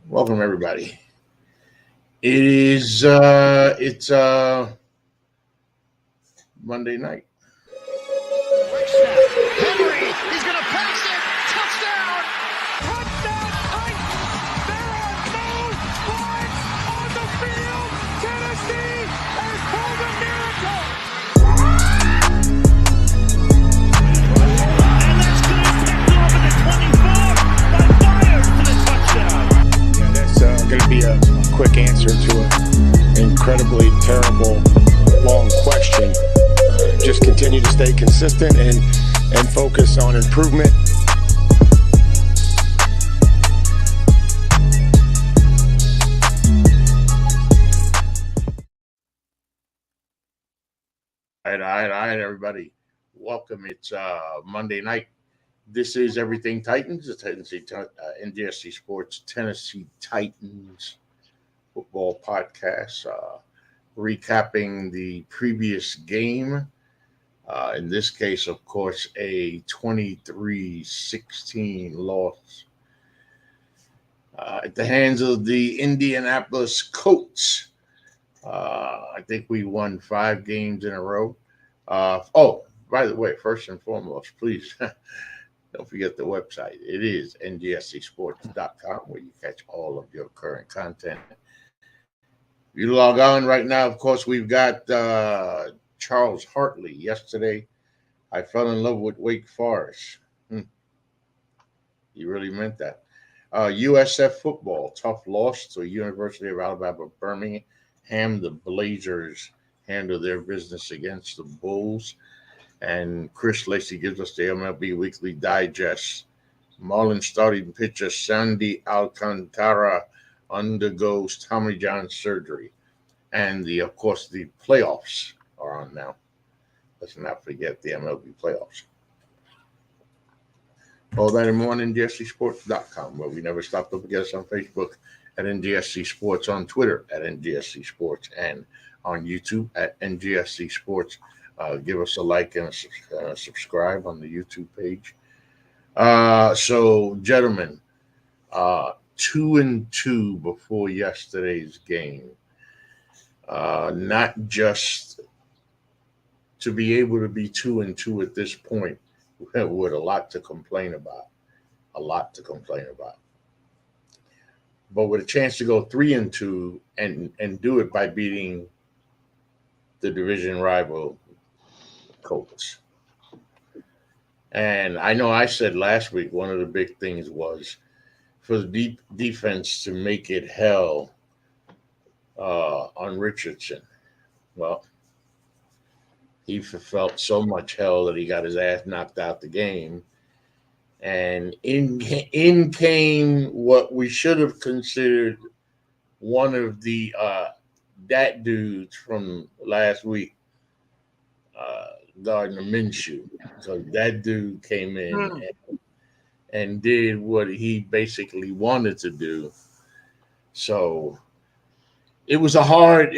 Welcome everybody. It's Monday night. Quick snap. Henry, he's going to pass it. Touchdown. Touchdown Titans. There are no flags on the field. Tennessee has pulled a miracle. And that's good. Picked off at the 24 by Myers for the touchdown. Yeah, that's going to be a quick answer to an incredibly terrible, long question. Just continue to stay consistent and focus on improvement. All right, everybody. Welcome. It's Monday night. This is Everything Titans, the NGSC Sports Tennessee Titans football podcast, recapping the previous game. In this case, of course, a 23-16 loss at the hands of the Indianapolis Colts. I think we won 5 games in a row. By the way, first and foremost, please don't forget the website. It is NGSCsports.com, where you catch all of your current content. You log on right now. Of course, we've got Charles Hartley. Yesterday, I fell in love with Wake Forest. He really meant that. USF football, tough loss to University of Alabama Birmingham. The Blazers handle their business against the Bulls. And Chris Lacey gives us the MLB Weekly Digest. Marlins starting pitcher Sandy Alcantara undergoes Tommy John surgery. And of course, the playoffs are on now. Let's not forget the MLB playoffs. All that and more on NGSCsports.com, where we never stop. Don't forget us on Facebook at NGSC Sports, on Twitter at NGSC Sports, and on YouTube at NGSC Sports. Give us a like and a subscribe on the YouTube page. So, gentlemen, 2-2 before yesterday's game. Not just to be able to be 2-2 at this point with a lot to complain about. But with a chance to go 3-2 and do it by beating the division rival Colts. And I know I said last week one of the big things was for the defense to make it hell on Richardson. Well, he felt so much hell that he got his ass knocked out the game. And in came what we should have considered one of the dat dudes from last week, Gardner Minshew. So that dude came in and did what he basically wanted to do. So it was a hard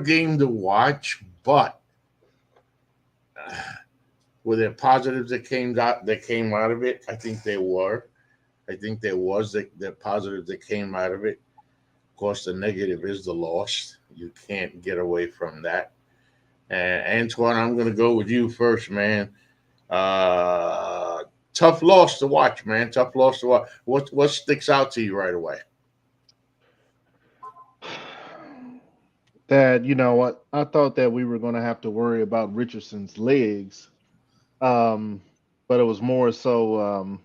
game to watch, but were there positives that came out of it? I think there were. I think there was the positives that came out of it. Of course, the negative is the loss. You can't get away from that. And Antoine, I'm going to go with you first, man. Tough loss to watch, man. Tough loss to watch. What sticks out to you right away? That, you know what, I thought that we were going to have to worry about Richardson's legs, but it was more so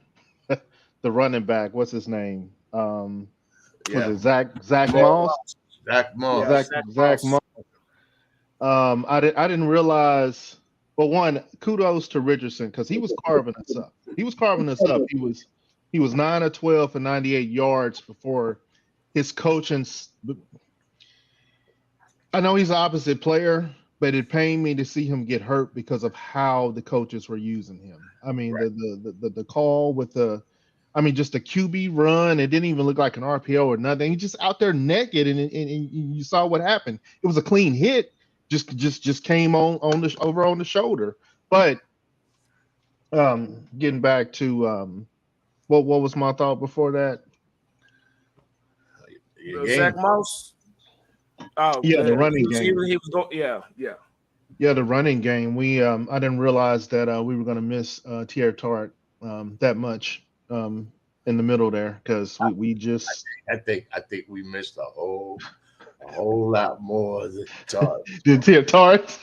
the running back. What's his name? Was it Zach Moss? Zach Moss. Zach Moss. I didn't realize. But one, kudos to Richardson because he was carving us up. He was 9 of 12 for 98 yards before his coaching. I know he's an opposite player, but it pained me to see him get hurt because of how the coaches were using him. I mean, right. the call with just the QB run, it didn't even look like an RPO or nothing. He just out there naked, and you saw what happened. It was a clean hit, just came on the shoulder. But getting back to what was my thought before that? Zach Moss. Oh, yeah, the running game. He was going. Yeah. Yeah, the running game. I didn't realize that we were going to miss Tier Tart that much in the middle there because we just I think we missed a whole lot more than Tart. did Tier Tart,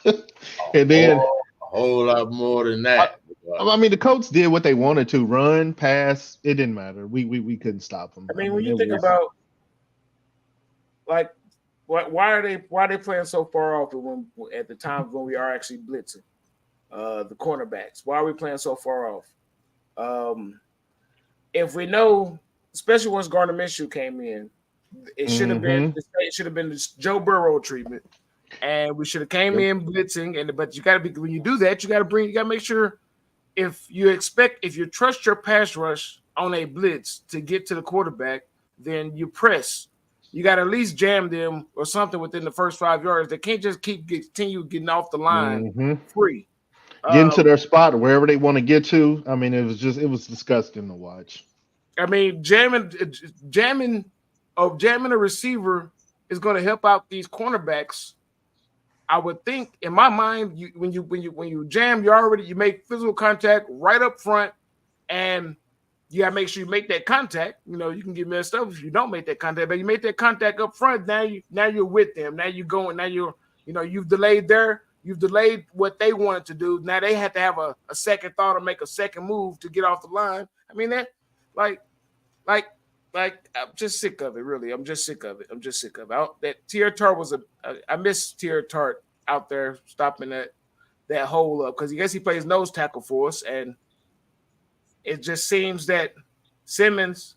and then a whole lot more than that. I mean, the Colts did what they wanted to: run, pass. It didn't matter. We couldn't stop them. I mean, when you think about like why are they playing so far off at the time when we are actually blitzing the cornerbacks? Why are we playing so far off? If we know, especially once Gardner Minshew came in, it should have been this Joe Burrow treatment, and we should have came in blitzing. But you got to be when you do that, you got to make sure if you trust your pass rush on a blitz to get to the quarterback, then you press. You got to at least jam them or something within the first 5 yards. They can't just continue getting off the line free. Getting to their spot wherever they want to get to. I mean, it was disgusting to watch. I mean, jamming a receiver is going to help out these cornerbacks. I would think, in my mind, when you jam, you make physical contact right up front, and you gotta make sure you make that contact. You know, you can get messed up if you don't make that contact, but you make that contact up front. Now you're with them. Now you're going. Now you've delayed what they wanted to do. Now they have to have a second thought or make a second move to get off the line. I mean that, like I'm just sick of it. Really, I'm just sick of it. That Tier Tart I miss Tier Tart out there stopping that hole up because I guess he plays nose tackle for us and. It just seems that Simmons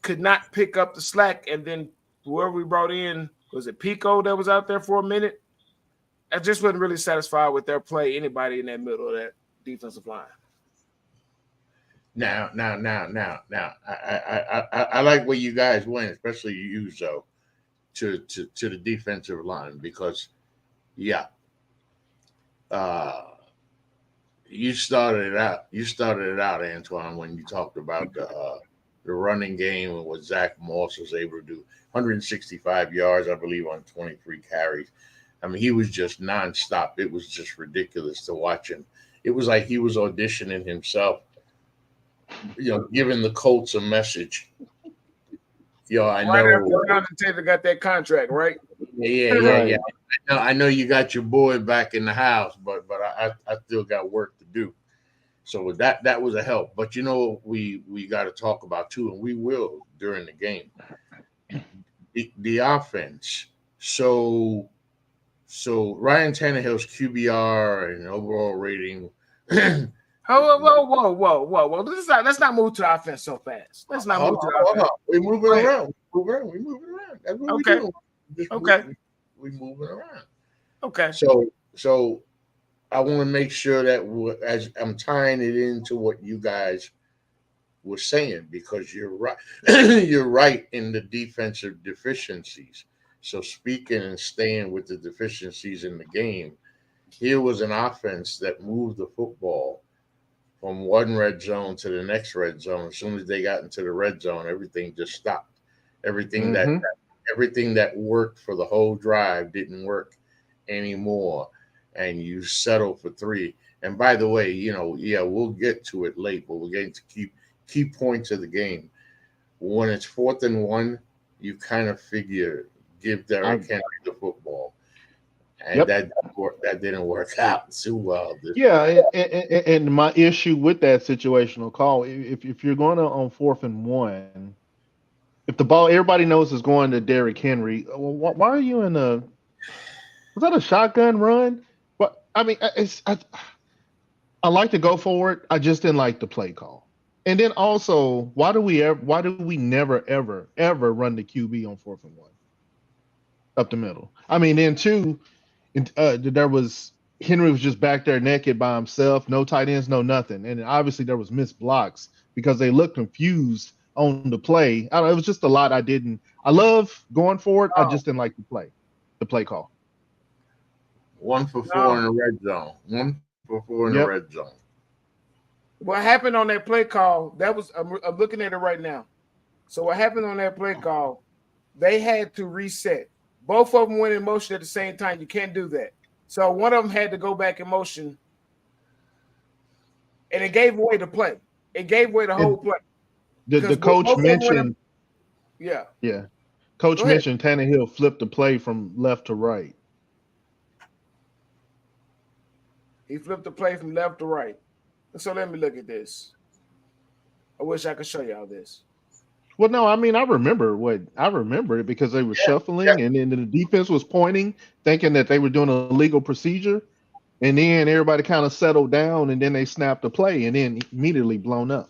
could not pick up the slack, and then whoever we brought in, was it Pico that was out there for a minute? I just wasn't really satisfied with their play, anybody in that middle of that defensive line. Now, I like where you guys went, especially you, Zoe, to the defensive line because, you started it out, Antoine, when you talked about the running game and what Zach Moss was able to do. 165 yards, I believe, on 23 carries. I mean, he was just nonstop. It was just ridiculous to watch him. It was like he was auditioning himself, giving the Colts a message. I know. Jonathan Taylor got that contract, right? Yeah. I know you got your boy back in the house, but I still got work to do. So that was a help. But we got to talk about too, and we will during the game. The offense. So Ryan Tannehill's QBR and overall rating. Whoa! Let's not move to the offense so fast. Let's not move to the offense. We're moving around. We're moving around. That's what we're doing. We're moving around. Okay. So I want to make sure that as I'm tying it into what you guys were saying, because you're right. You're right in the defensive deficiencies. So speaking and staying with the deficiencies in the game, here was an offense that moved the football from one red zone to the next red zone. As soon as they got into the red zone, everything just stopped. Everything that worked for the whole drive didn't work anymore, and you settle for 3. And by the way, we'll get to it late, but we're getting to key points of the game. When it's 4th and 1, you kind of figure give Derrick Henry the football. And that didn't work out too well. And my issue with that situational call, if you're going on 4th and 1, if the ball everybody knows is going to Derrick Henry, why are you in was that a shotgun run? Well, I mean, I like to go for it. I just didn't like the play call. And then also, why do we never ever run the QB on 4th and 1 up the middle? I mean, then too. There was Henry was just back there naked by himself, no tight ends, no nothing, and obviously there was missed blocks because they looked confused on the play. It was just a lot I didn't. I love going for it. I just didn't like the play call. 1 for 4 in the red zone. 1 for 4 in the red zone. What happened on that play call? I'm looking at it right now. So what happened on that play call? they had to reset. Both of them went in motion at the same time. You can't do that. So one of them had to go back in motion, and it gave away the play. It gave away the whole play. The coach mentioned, yeah. Coach mentioned Tannehill flipped the play from left to right. He flipped the play from left to right. So let me look at this. I wish I could show y'all this. Well, no, I mean, I remember it because they were shuffling and then the defense was pointing, thinking that they were doing a legal procedure. And then everybody kind of settled down and then they snapped the play and then immediately blown up.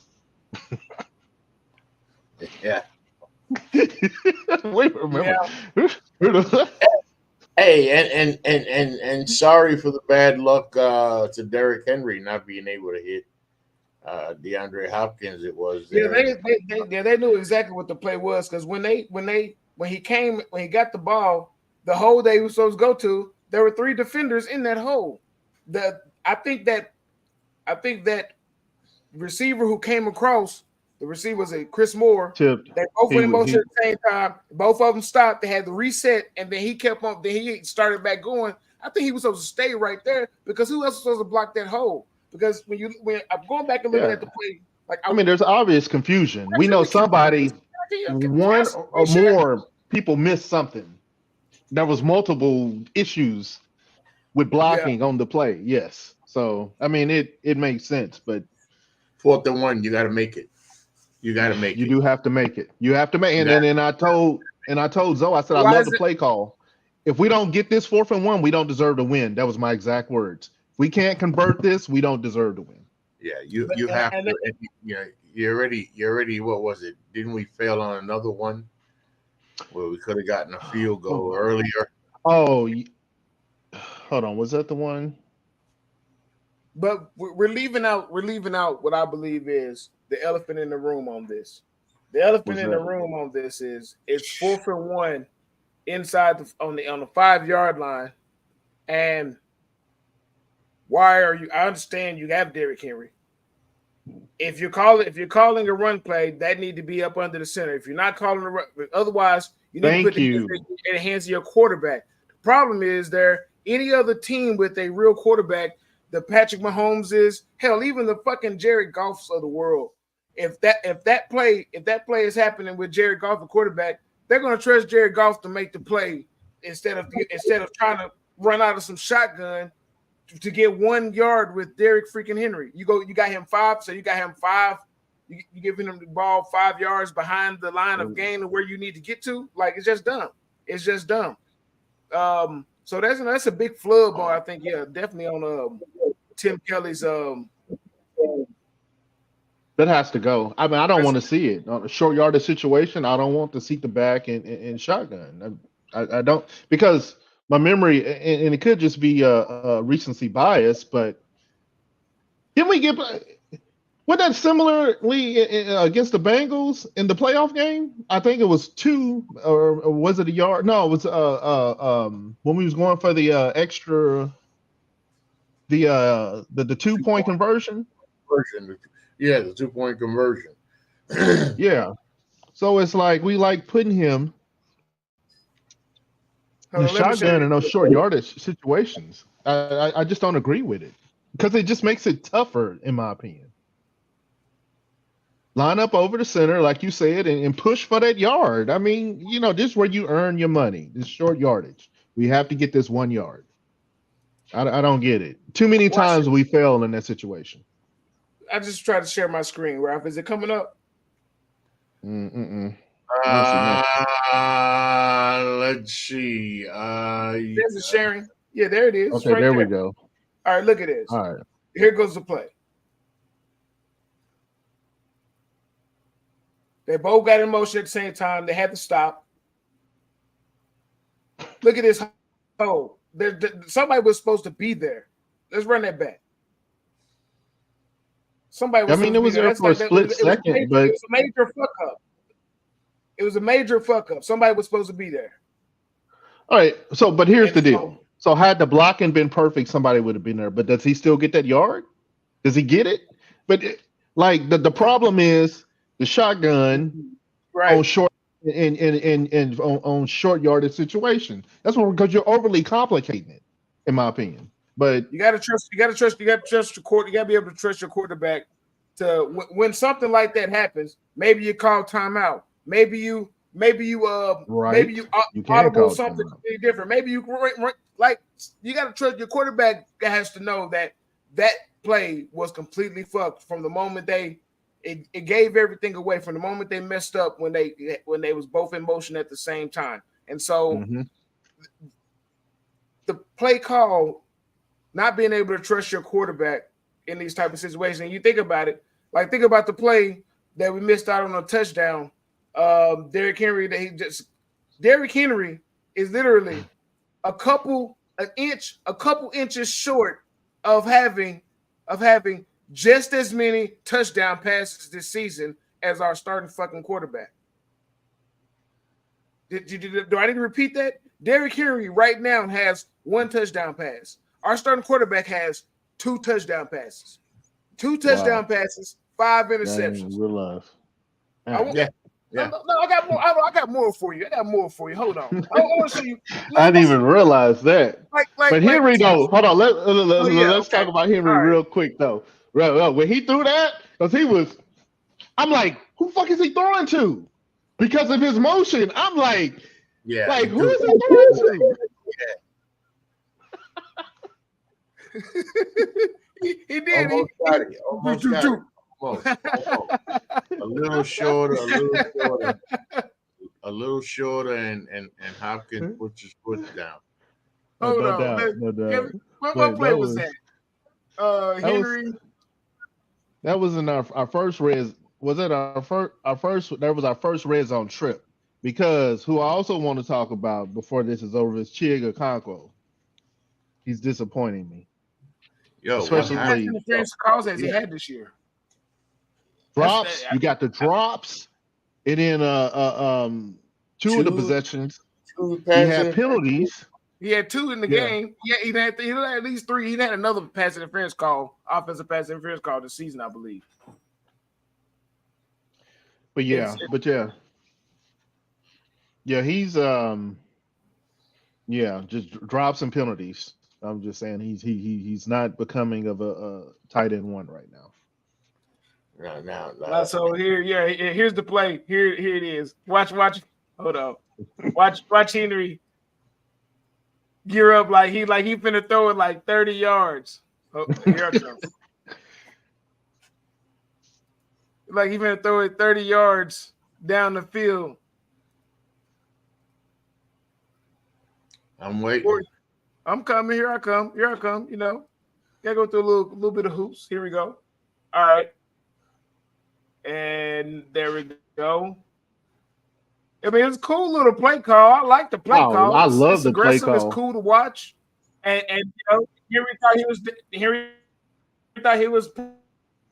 Yeah. We remember. Yeah. Hey, and sorry for the bad luck to Derrick Henry not being able to hit DeAndre Hopkins. It was they knew exactly what the play was because when he got the ball, the hole they were supposed to go to, there were 3 defenders in that hole. I think that receiver who came across, the receiver was Chris Moore. Tipped. They both went in motion at the same time. Both of them stopped. They had to reset, and then he kept on. Then he started back going. I think he was supposed to stay right there because who else was supposed to block that hole? Because when I'm going back and looking at the play, there's obvious confusion. We know somebody, one or more people missed something. There was multiple issues with blocking on the play. Yes. So, it makes sense, but 4th and 1, you got to make it. You got to make it. You do have to make it. You have to make it. And I told Zoe, I said, I love the play call. If we don't get this 4th and 1, we don't deserve to win. That was my exact words. If we can't convert this, we don't deserve to win. Yeah, you have to. You already. What was it? Didn't we fail on another one where we could have gotten a field goal earlier? Oh, hold on. Was that the one? But we're leaving out what I believe is the elephant in the room on this. The elephant in the room on this is it's 4th and 1 inside on the 5-yard line, and why are you? I understand you have Derrick Henry. If you're calling a run play, that need to be up under the center. If you're not calling a run, otherwise you need to put it in the hands of your quarterback. The problem is any other team with a real quarterback. The Patrick Mahomes is hell, even the fucking Jared Goffs of the world. If that play is happening with Jared Goff, a quarterback, they're going to trust Jared Goff to make the play instead of trying to run out of some shotgun to get 1 yard with Derrick freaking Henry. You got him 5, so you got him 5. You giving him the ball 5 yards behind the line of gain of where you need to get to. It's just dumb. It's just dumb. So that's a big flub on, I think, definitely on Tim Kelly's that has to go. I don't want to see it on a short yardage situation. I don't want to see the back and shotgun. I don't, because my memory, and it could just be a recency bias, but didn't we get? Wasn't that similarly against the Bengals in the playoff game? I think it was 2, or was it a yard? No, it was when we was going for the extra, the 2-point conversion. Yeah, the 2-point conversion. Yeah, so it's like we like putting him in the shotgun in those short yardage situations. I just don't agree with it because it just makes it tougher, in my opinion. Line up over the center, like you said, and push for that yard. This is where you earn your money. This short yardage. We have to get this 1 yard. I don't get it. Too many times we fail in that situation. I just tried to share my screen, Ralph. Is it coming up? Let's see. There's the sharing. Yeah, there it is. Okay, right there we go. All right, look at this. All right. Here goes the play. They both got in motion at the same time. They had to stop. Look at this hole. Somebody was supposed to be there. Let's run that back. Somebody was it was there for a split second, but it was a major fuck up. It was a major fuck up. Somebody was supposed to be there. All right. So, but here's the deal. So, had the blocking been perfect, somebody would have been there. But does he still get that yard? Does he get it? But the problem is the shotgun on short in on short yardage situation. That's what, because you're overly complicating it, in my opinion. But you gotta trust your court. You gotta be able to trust your quarterback to when something like that happens. Maybe you call timeout. Maybe you audible something completely different. Maybe you like you got to trust your quarterback. Has to know that play was completely fucked from the moment it gave everything away from the moment they messed up when they was both in motion at the same time. And so the play call, not being able to trust your quarterback in these type of situations, and you think about it, like think about the play that we missed out on a touchdown. Derrick Henry is literally a couple inches short of having just as many touchdown passes this season as our starting fucking quarterback. Do I need to repeat that? Derrick Henry right now has 1 touchdown pass. Our starting quarterback has 2 touchdown passes. 2 touchdown passes, 5 interceptions. Real life. No, I got more. I got more for you. Hold on. I want to show you. I didn't even realize that. But Henry, though, hold on. Let's talk about Henry real quick, though. When he threw that, because I'm like, who the fuck is he throwing to? Because of his motion. I'm like, who is he throwing to? He did. Almost got it. A little shorter, and Hopkins puts his foot down. Hold on. No doubt. What play was that? Henry. That was in our first red. Was it our first? That was our first red zone trip. Because who I also want to talk about before this is over is Chiga Okonkwo. He's disappointing me. Especially the calls as he had this year. Drops. You got the drops, and then two of the possessions. He had penalties. He had 2 in the game. Yeah, he had at least 3. He had another pass interference call, offensive pass interference call this season, I believe. But he's just drops and penalties. I'm just saying he's not becoming of a tight end 1 right now. No. So here's the play. Here it is. Watch. Hold on. Watch Henry gear up like he finna throw it like 30 yards. Oh, here it comes. Like he finna throw it 30 yards down the field. I'm waiting. I'm coming. Here I come. You know, gotta go through a little bit of hoops. Here we go. All right. And there we go. I mean, it's a cool little play call. I like the play call. I love the play call. It's cool to watch. And you know, Henry thought he was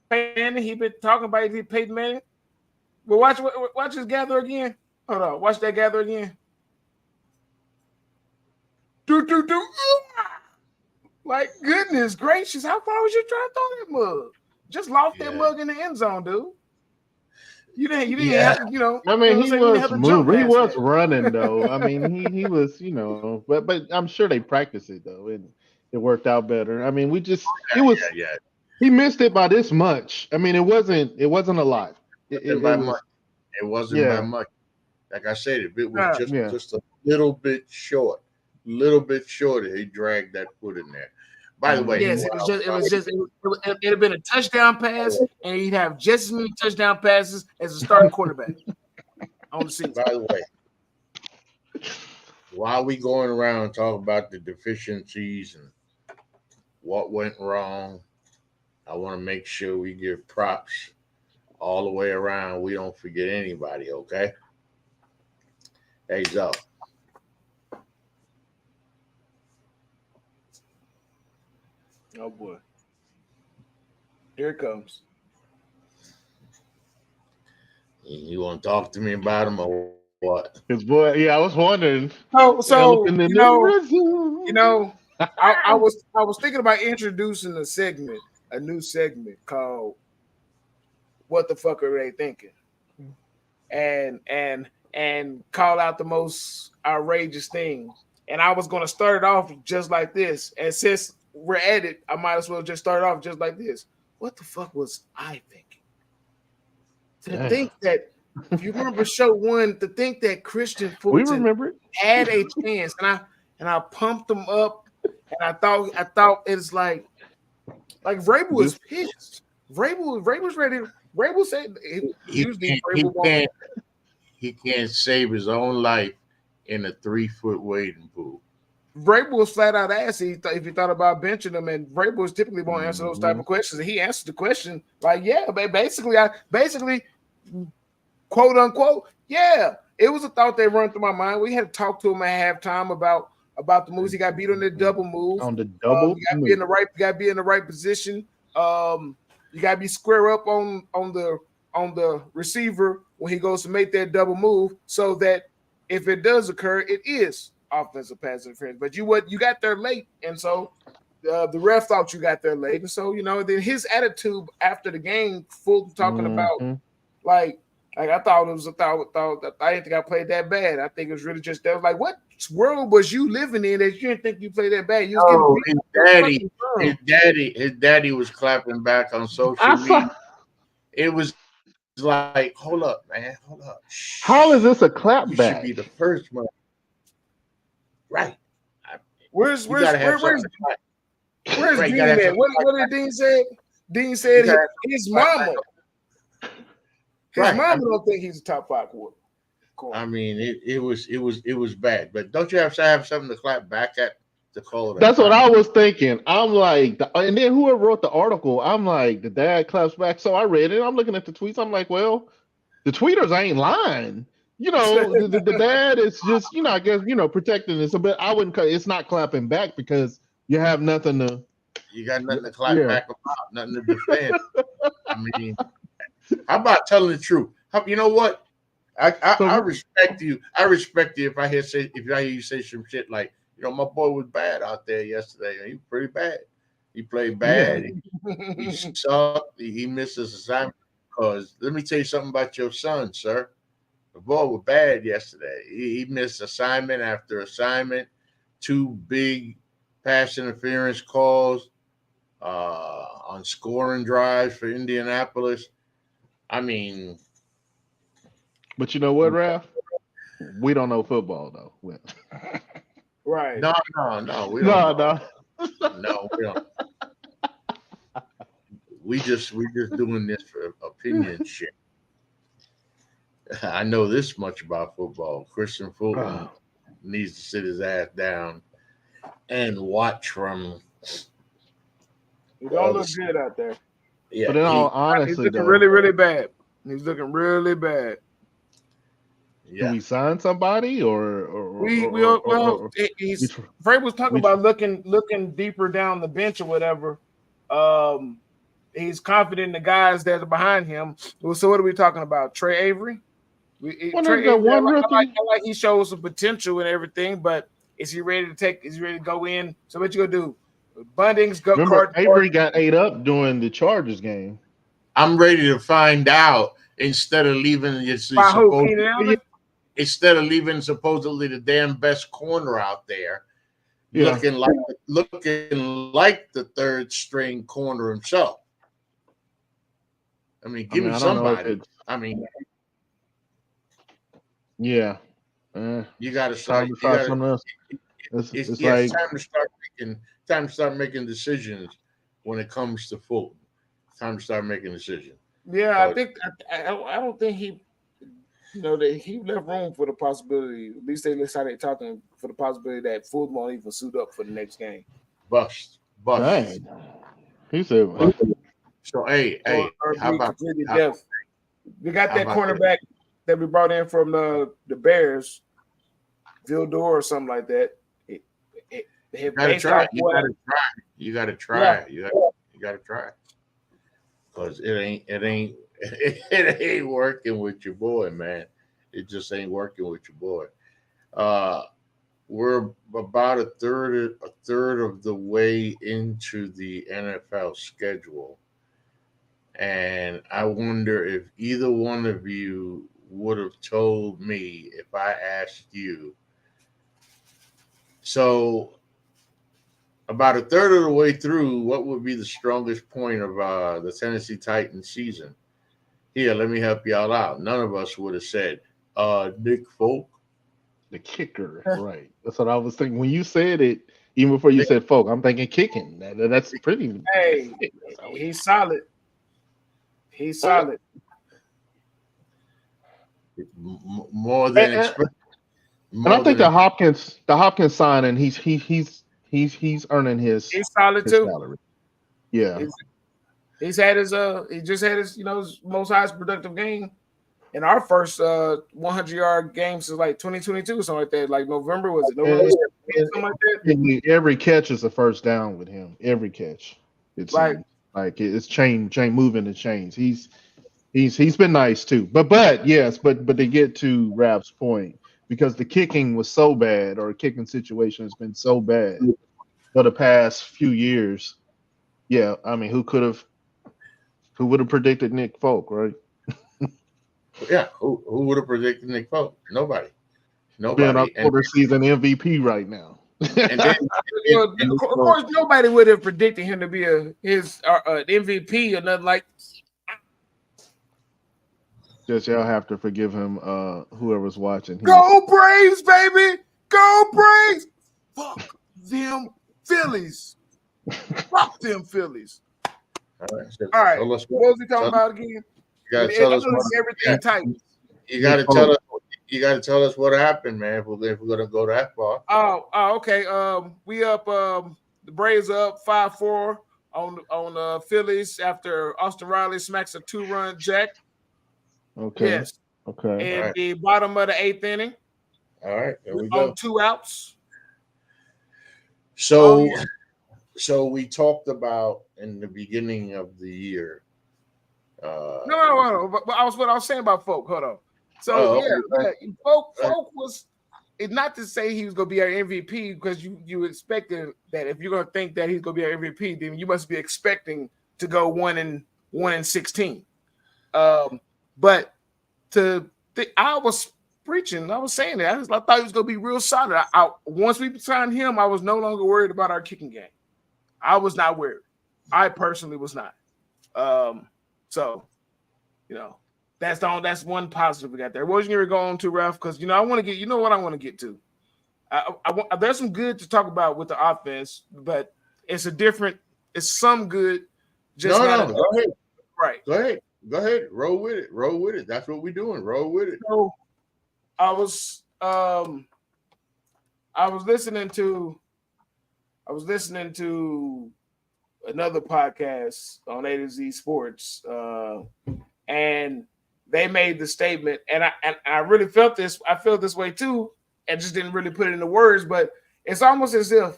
paying. He been talking about he paid Manning. But watch his gather again. Hold on. Watch that gather again. Do. Like, goodness gracious. How far was you trying to throw that mug? Just lost that mug in the end zone, dude. You didn't have to, you know. I mean, he was moving. He was running, though. I mean, he was, you know, but I'm sure they practiced it, though, and it worked out better. I mean, he missed it by this much. I mean, it wasn't a lot. It wasn't by much. Like I said, if it was just a little bit short, he dragged that foot in there. By the way, yes, it'd have been a touchdown pass, and he'd have just as many touchdown passes as a starting quarterback on the season. By the way, while we going around talking about the deficiencies and what went wrong, I want to make sure we give props all the way around. We don't forget anybody, okay? Hey, Zoe. Oh boy. Here it comes. You want to talk to me about him or what? His boy, I was wondering. I was thinking about introducing a new segment called "What the fuck are they thinking?" And and call out the most outrageous thing. And I was going to start it off just like this. And since we're at it, I might as well just start off just like this. What the fuck was I thinking? To think that, if you remember show 1, to think that Christian Fulton had a chance, and I pumped them up, and I thought it's like Vrabel was pissed. Vrabel was ready. Vrabel said he can't save his own life in a 3-foot wading pool. Vrabel was flat out asked if he thought about benching him, and Vrabel typically won't answer those type of questions. And he answered the question like, "Yeah, but basically, quote unquote, yeah." It was a thought that run through my mind. We had to talk to him at halftime about the moves. He got beat on the double move. On the double, you got to be in the right. You got to be in the right position. You got to be square up on the receiver when he goes to make that double move, so that if it does occur, it is offensive pass interference. But you got there late, and so the ref thought you got there late, and so then his attitude after the game, full talking about like I thought it was a thought. I didn't think I played that bad. I think it was really just that was like, what world was you living in that you didn't think you played that bad? You was his daddy was clapping back on social media. It was like, hold up, man, hold up. How is this a clap you back? Should be the first one, right? Where's Dean at? What did Dean say? Dean said his mama. His mama don't think he's a top 5 quarterback. I mean, it was bad, but don't you have to have something to clap back at to call it? That's what I was thinking. I'm like, and then whoever wrote the article, I'm like, the dad claps back. So I read it. I'm looking at the tweets. I'm like, well, the tweeters ain't lying. The dad is just, I guess, protecting this. But I wouldn't. It's not clapping back because you have nothing to. You got nothing to clap back about, nothing to defend. I mean, how about telling the truth? You know what? I respect you. I respect you if I hear you say some shit like, my boy was bad out there yesterday. He was pretty bad. He played bad. Yeah. He sucked. He missed his assignment. Because let me tell you something about your son, sir. The boy was bad yesterday. He missed assignment after assignment. 2 big pass interference calls on scoring drives for Indianapolis. I mean, but you know what, Ralph? We don't know football though. Right? No. We don't. No, we don't. We just doing this for opinion shit. I know this much about football. Christian Fulton needs to sit his ass down and watch from. He don't look good out there. Yeah, but in all honesty, he's looking really, really bad. He's looking really bad. Yeah. Do we sign somebody or Fred was talking about looking deeper down the bench or whatever. He's confident in the guys that are behind him. So what are we talking about? Trey Avery? Trey Avery, I like he shows some potential and everything, but is he ready to go in? So what you gonna do? Bundings go. Remember, Avery got ate up during the Chargers game. I'm ready to find out instead of leaving supposedly the damn best corner out there, looking like the 3rd string corner himself. I mean, give me somebody. Yeah. You got to start. It's like time to start making decisions when it comes to Fulton. Time to start making decisions. Yeah, I don't think he, that he left room for the possibility. At least that's how they're talking, for the possibility that Fulton won't even suit up for the next game. Bust. Dang. He said. Bust. So hey, how about we got that cornerback that we brought in from the Bears, Vildor or something like that. You gotta try. You gotta try. Because it ain't working with your boy, man. It just ain't working with your boy. We're about a third of the way into the NFL schedule. And I wonder if either one of you would have told me if I asked you. So about a third of the way through, what would be the strongest point of the Tennessee Titans season? Here, let me help y'all out. None of us would have said Nick Folk. The kicker, right? That's what I was thinking when you said it. Even before you said Folk, I'm thinking kicking. That's pretty. Hey, he's solid. He's solid. More than expected. And I think the Hopkins signing, he's earning his. He's solid his too. salary. Yeah, he's had his he just had his his most highest productive game in our first 100-yard game since like 2022 or something like that. Like November, was it November? Something like that. Every catch is a first down with him. Every catch, it's like it's chain moving the chains. He's been nice too. But to get to Rap's point, because the kicking was so bad, or kicking situation has been so bad for the past few years. Yeah, I mean, who would have predicted Nick Folk, right? Yeah, who would have predicted Nick Folk? Nobody. Being our quarter season MVP right now. And then, of course, nobody would have predicted him to be his MVP or nothing like. Just y'all have to forgive him. Whoever's watching. Go Braves, baby! Go Braves! Fuck them Phillies. Fuck them Phillies. All right. What was we talking about again? You gotta tell us everything tight. You gotta tell us. You gotta tell us what happened, man. If we're gonna go that far. Oh, okay. We up. The Braves are up 5-4 on Phillies after Austin Riley smacks a 2-run jack. Okay. Yes. Okay. In the bottom of the 8th inning. All right. There we go. On 2 outs. So we talked about in the beginning of the year. No. But what I was saying about Folk. Hold on. So Folk was. It's not to say he was going to be our MVP, because you expected that if you're going to think that he's going to be our MVP, then you must be expecting to go 1-16. But I was preaching. I was saying that. I thought he was going to be real solid. Once we signed him, I was no longer worried about our kicking game. I was not worried. I personally was not. So, that's one positive we got there. What was you going to go on to, Ralph? Because I want to get. What I want to get to. There's some good to talk about with the offense, but it's some good. Just go ahead. Right. Go ahead. Roll with it. That's what we're doing. Roll with it. So I was listening to another podcast on A to Z Sports, and they made the statement, and I really felt this. I felt this way too, and just didn't really put it into words. But it's almost as if,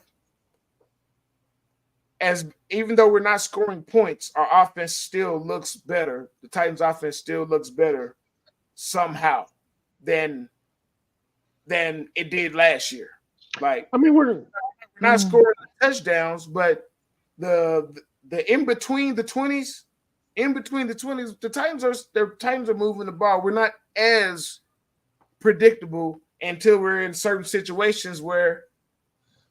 even though we're not scoring points, our offense still looks better. The Titans' offense still looks better somehow than it did last year. Like, I mean, we're not scoring touchdowns, but the in between the 20s, the Titans are moving the ball. We're not as predictable until we're in certain situations where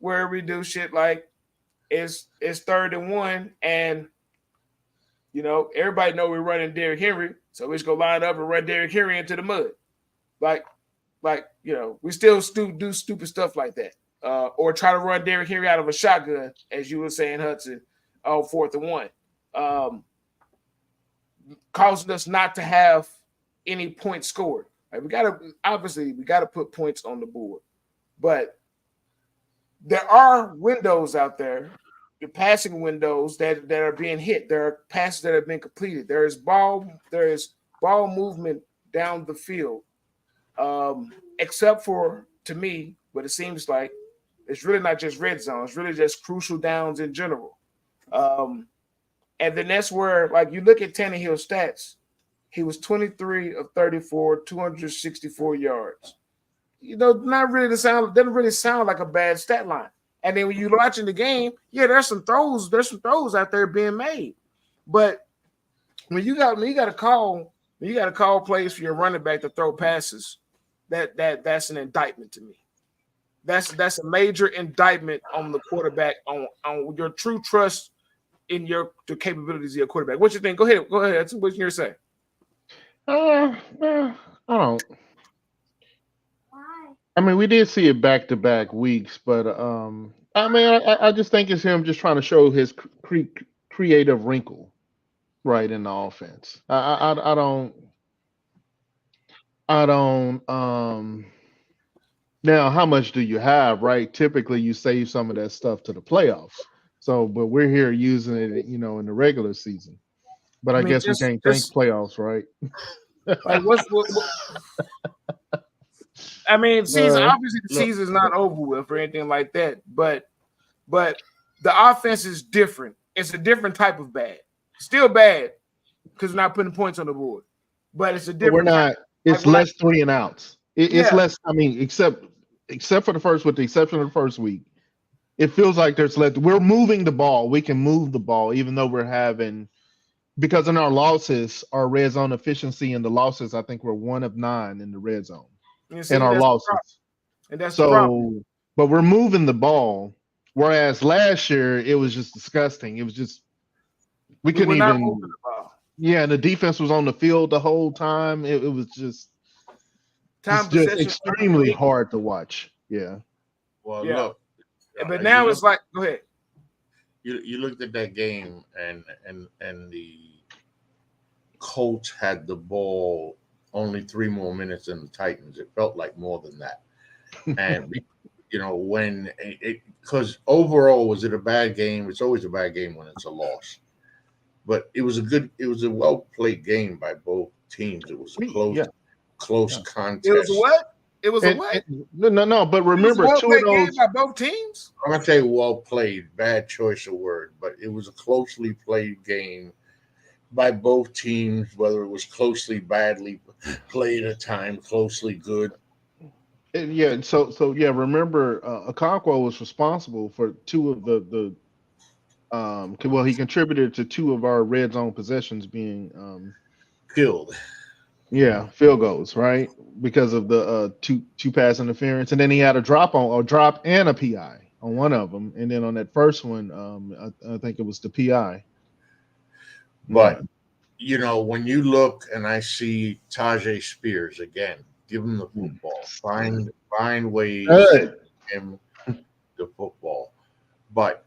we do shit like it's 3rd and 1, and everybody know we're running Derrick Henry, so we just go line up and run Derrick Henry into the mud. Like we still do stupid stuff like that, or try to run Derrick Henry out of a shotgun, as you were saying, Hudson, on 4th and 1, causing us not to have any points scored. Like, we gotta put points on the board, but there are windows out there, the passing windows that are being hit. There are passes that have been completed. There is ball movement down the field. Except for, to me, what it seems like, it's really not just red zone. It's really just crucial downs in general. And then that's where, like, you look at Tannehill's stats, he was 23 of 34, 264 yards. Doesn't really sound like a bad stat line. And then when you're watching the game, there's some throws out there being made. But when you got to call When you got to call plays for your running back to throw passes, that's an indictment to me. That's a major indictment on the quarterback, on your true trust in the capabilities of your quarterback. What you think? Go ahead. What you say? I don't. I mean, we did see it back-to-back weeks, but I mean, I just think it's him just trying to show his creative wrinkle, right, in the offense. I don't. Now, how much do you have, right? Typically, you save some of that stuff to the playoffs. So, but we're here using it, in the regular season. But I mean, guess we can't think playoffs, right? Like what I mean, obviously the season's not over with or anything like that, but the offense is different. It's a different type of bad. Still bad because we're not putting points on the board, but it's a different. We're not. It's less 3 and outs. It's less. I mean, except for the first, with the exception of the first week, it feels like there's less. We're moving the ball. We can move the ball, even though we're having. Because in our losses, our red zone efficiency in the losses, I think we're 1 of 9 in the red zone in our losses. And that's the problem. But we're moving the ball. Whereas last year, it was just disgusting. It was just we couldn't even. Moving the ball. Yeah, and the defense was on the field the whole time. It was just extremely hard to watch. Yeah. Well, look. But now it's like, go ahead. You looked at that game and the Colts had the ball only 3 more minutes than the Titans. It felt like more than that. And when because overall, was it a bad game? It's always a bad game when it's a loss. But it was a well played game by both teams. It was a close contest. It was what? It was a what? No. But remember, 2 of those by both teams. I'm gonna say well played. Bad choice of word, but it was a closely played game by both teams. Whether it was closely, badly played at times, closely good. Yeah. So remember, Okonkwo was responsible for 2 of the. Well, he contributed to 2 of our red zone possessions being killed. Yeah, field goals, right? Because of the two pass interference, and then he had a drop and a PI on one of them, and then on that first one, I think it was the PI. But when you look and I see Tajay Spears again, give him the football, find ways to give him the football. But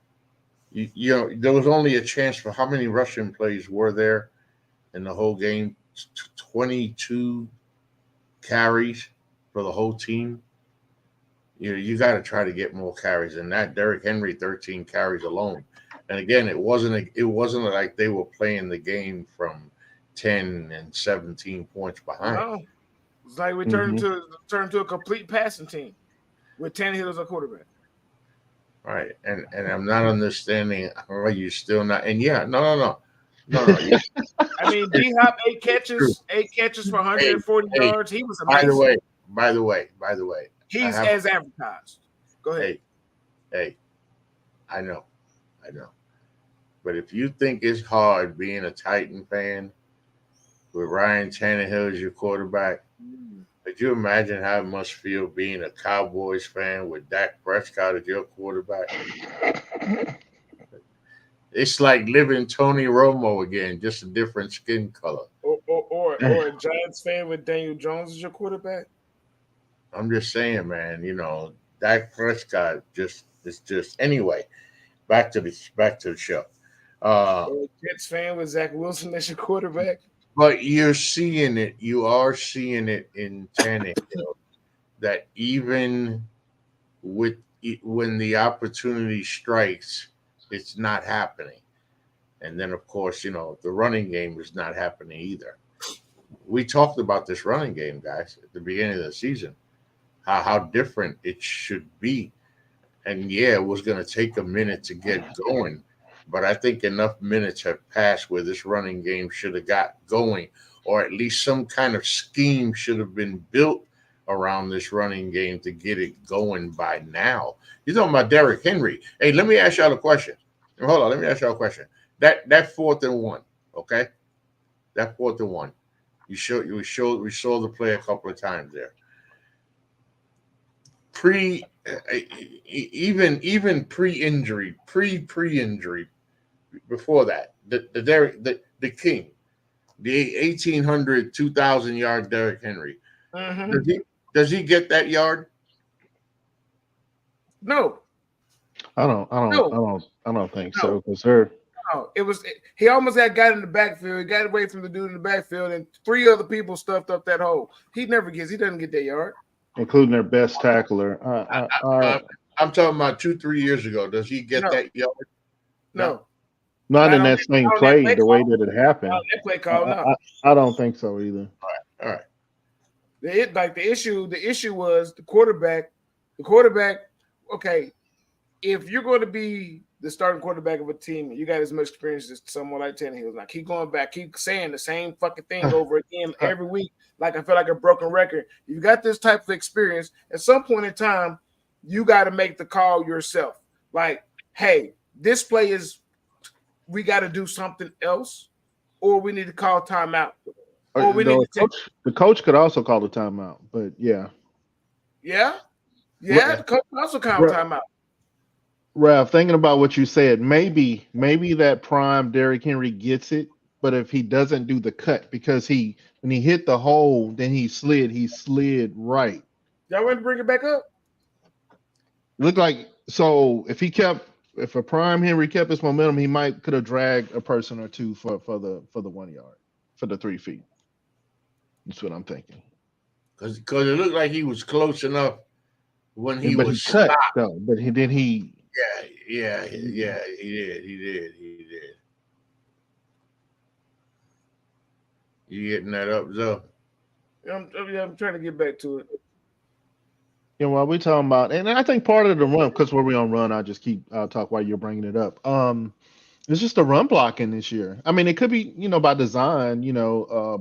there was only a chance for how many rushing plays were there in the whole game? 22 carries for the whole team. You got to try to get more carries than that. Derrick Henry 13 carries alone, and again, it wasn't like they were playing the game from 10 and 17 points behind. No, it's like we turned to a complete passing team with Tannehill as a quarterback. All right, and I'm not understanding how you still not. And no. I mean, D-Hop 8 catches for 140 yards. He was amazing. By the way, he's as advertised. Go ahead. Hey, I know. But if you think it's hard being a Titan fan with Ryan Tannehill as your quarterback, could you imagine how it must feel being a Cowboys fan with Dak Prescott as your quarterback? It's like living Tony Romo again, just a different skin color. Or a Giants fan with Daniel Jones as your quarterback. I'm just saying, man. Dak Prescott it's just anyway. Back to the show. Or a Jets fan with Zach Wilson as your quarterback. But you're seeing it. You are seeing it in Tannehill that even when the opportunity strikes, it's not happening. And then, of course, the running game is not happening either. We talked about this running game, guys, at the beginning of the season, how different it should be. And, it was going to take a minute to get going. But I think enough minutes have passed where this running game should have got going, or at least some kind of scheme should have been built around this running game to get it going by now. You're talking about Derrick Henry. Hey, let me ask y'all a question. Hold on, let me ask y'all a question. That 4th and 1, okay? That 4th and 1. We saw the play a couple of times there. Even pre-injury, before that, the king, the 1,800, 2,000 yard Derrick Henry. Mm-hmm. Does he get that yard? No. I don't think so. Because no, he almost got in the backfield. He got away from the dude in the backfield, and 3 other people stuffed up that hole. He doesn't get that yard. Including their best tackler. I'm talking about 2-3 years ago. Does he get that yard? No. Not in that same play, the way that it happened. That play call, no. I don't think so either. All right. The issue was the quarterback. The quarterback, okay, if you're going to be the starting quarterback of a team, you got as much experience as someone like Tannehill. Now keep going back, keep saying the same fucking thing over again every week. Like I feel like a broken record. You got this type of experience. At some point in time, you got to make the call yourself. Like, hey, this play is, we got to do something else, or we need to call timeout. Or we need to the coach could also call the timeout, but yeah. Yeah. The coach could also call timeout. Ralph, thinking about what you said, maybe that prime Derrick Henry gets it, but if he doesn't do the cut, because when he hit the hole, then he slid right. Y'all want to bring it back up? Looked like, so if a prime Henry kept his momentum, he could have dragged a person or two for the 1 yard, for the 3 feet. That's what I'm thinking. Because it looked like he was close enough when he was cut stopped. though. But he did. Yeah, he did. You getting that up, Zoe? I'm trying to get back to it. Yeah, well, we're talking about, and I think part of the run, because where we on run, I'll talk while you're bringing it up. It's just the run blocking this year. I mean, it could be, by design,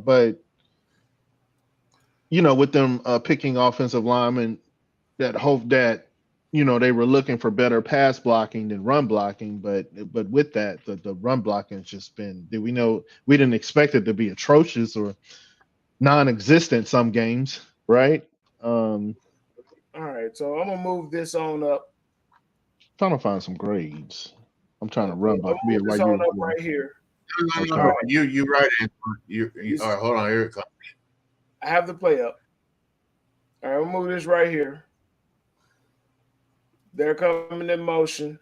but with them picking offensive linemen that hope that, they were looking for better pass blocking than run blocking, but with that, the run blocking has just been, we didn't expect it to be atrocious or non-existent some games, right? All right, so I'm gonna move this on up. Trying to find some grades. I'm trying to run block. Move this on up right here. No. You right. You all right, hold on, here it comes. I have the play up. All right, we'll move this right here. They're coming in motion.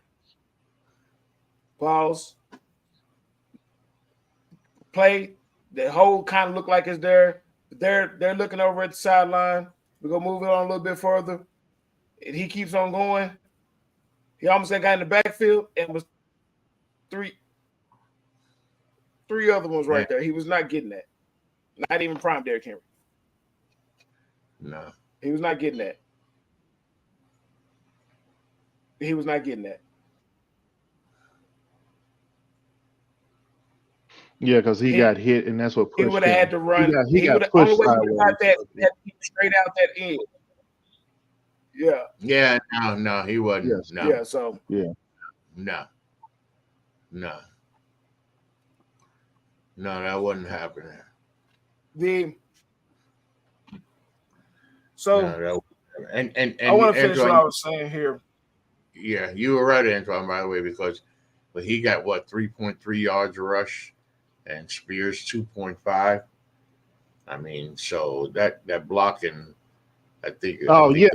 Pause. Play. The hole kind of look like it's there. They're looking over at the sideline. We're gonna move it on a little bit further. And he keeps on going. He almost got in the backfield and was three other ones right there. He was not getting that. Not even prime Derrick Henry. No. He was not getting that. He was not getting that. Yeah, because he got hit, and that's what pushed him. He would have had to run. He got pushed sideways. That straight out that end. Yeah. Yeah, no, he wasn't. Yes. No. Yeah, so. Yeah. No, that wasn't happening. I want to finish what I was saying here. Yeah, you were right, Antoine, by the way, because he got 3.3 yards a rush, and Spears 2.5. I mean, so that blocking, I think. Right.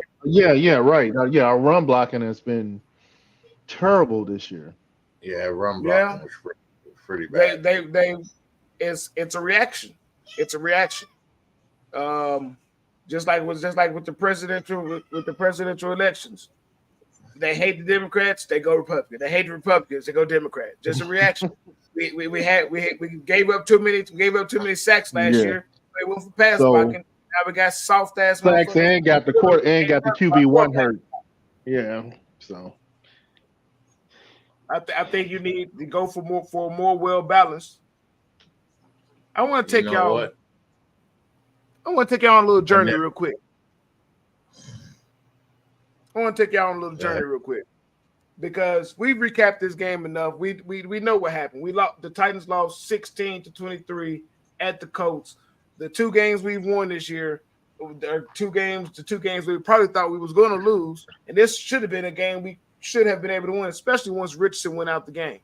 Our run blocking has been terrible this year. Yeah, run blocking was pretty bad. It's a reaction. It's a reaction. Just like with the presidential elections. They hate the Democrats, they go Republican. They hate the Republicans, they go Democrat. Just a reaction. we gave up too many sacks last year. We went for pass blocking. Now we got soft ass sacks and got the court and got the QB1 hurt. Yeah. So I think you need to go for more well balanced. I want to take y'all. I want to take y'all on a little journey real quick. Because we've recapped this game enough. We know what happened. The Titans lost 16-23 at the Colts. the 2 games we've won this year, the 2 games we probably thought we was going to lose, and this should have been a game we should have been able to win, especially once Richardson went out the game.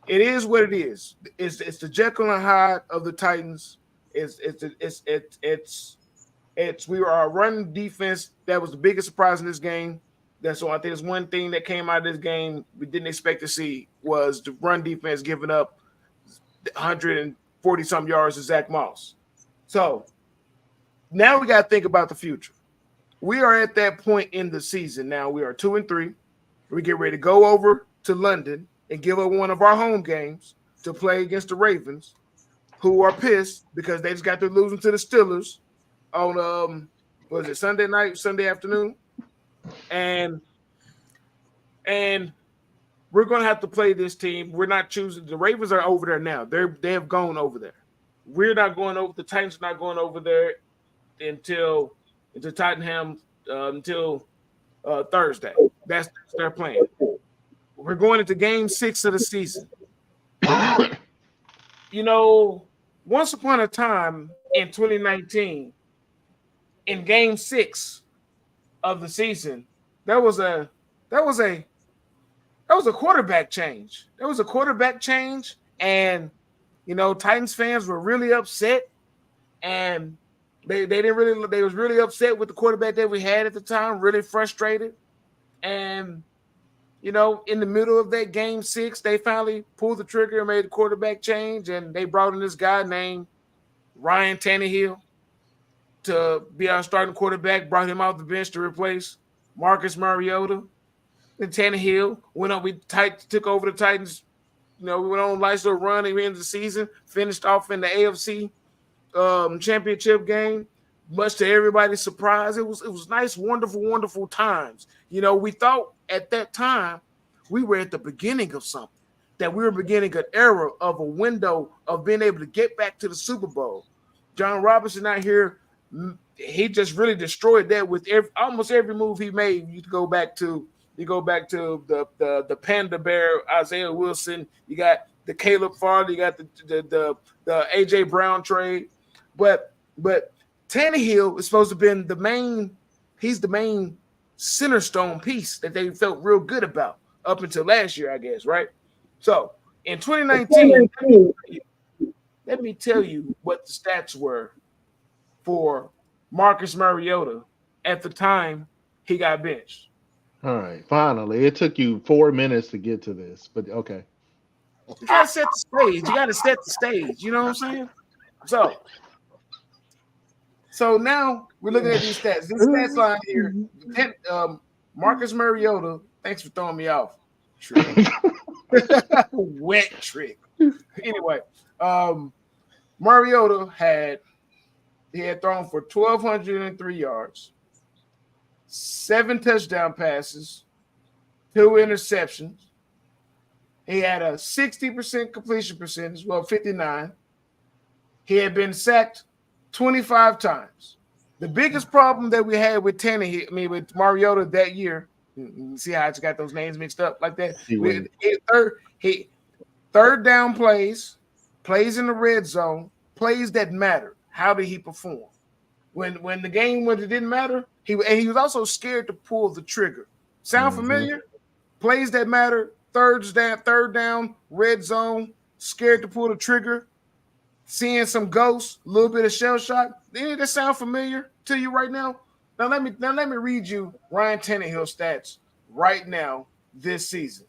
It is what it is. It's the Jekyll and Hyde of the Titans. We were our run defense that was the biggest surprise in this game. That's so I think it's one thing that came out of this game we didn't expect to see was the run defense giving up 140 some yards to Zach Moss. So now we got to think about the future. We are at that point in the season now. We are 2-3. We get ready to go over to London and give up one of our home games to play against the Ravens, who are pissed because they just got through losing to the Steelers on Sunday afternoon, and we're gonna have to play this team. We're not choosing. The Ravens are over there now. They have gone over there. We're not going over. The Titans are not going over there until Tottenham until Thursday. That's their plan. We're going into game 6 of the season. Once upon a time in 2019, in game 6 of the season, there was a quarterback change. There was a quarterback change, and Titans fans were really upset, and they was really upset with the quarterback that we had at the time, really frustrated. And in the middle of that game 6, they finally pulled the trigger and made the quarterback change, and they brought in this guy named Ryan Tannehill to be our starting quarterback, brought him off the bench to replace Marcus Mariota. Then Tannehill went up, took over the Titans. We went on a nice little run at the end of the season, finished off in the AFC championship game, much to everybody's surprise. It was nice, wonderful times. We thought at that time we were at the beginning of something, that we were beginning an era of a window of being able to get back to the Super Bowl. John Robinson out here, he just really destroyed that with almost every move he made. You go back to the Panda Bear, Isaiah Wilson. You got the Caleb Farley. You got the AJ Brown trade. But Tannehill is supposed to have been the main. He's the main center stone piece that they felt real good about up until last year, I guess, right? So in 2019, let me tell you what the stats were for Marcus Mariota at the time he got benched. All right, finally. It took you 4 minutes to get to this, but okay. You gotta set the stage. You gotta set the stage. You know what I'm saying? So now we're looking at these stats. These stats line here. Marcus Mariota, thanks for throwing me off. Trick. Wet trick. Anyway, Mariota had thrown for 1,203 yards, 7 touchdown passes, 2 interceptions. He had a 60% completion percentage, 59. He had been sacked 25 times. The biggest problem that we had with with Mariota that year, you see how I just got those names mixed up like that? Third down plays in the red zone, plays that matter. How did he perform? When the game when it didn't matter, he was also scared to pull the trigger. Sound familiar? Plays that matter, third down, red zone, scared to pull the trigger, seeing some ghosts, a little bit of shell shock. Any of that sound familiar to you right now? Now let me read you Ryan Tannehill stats right now this season.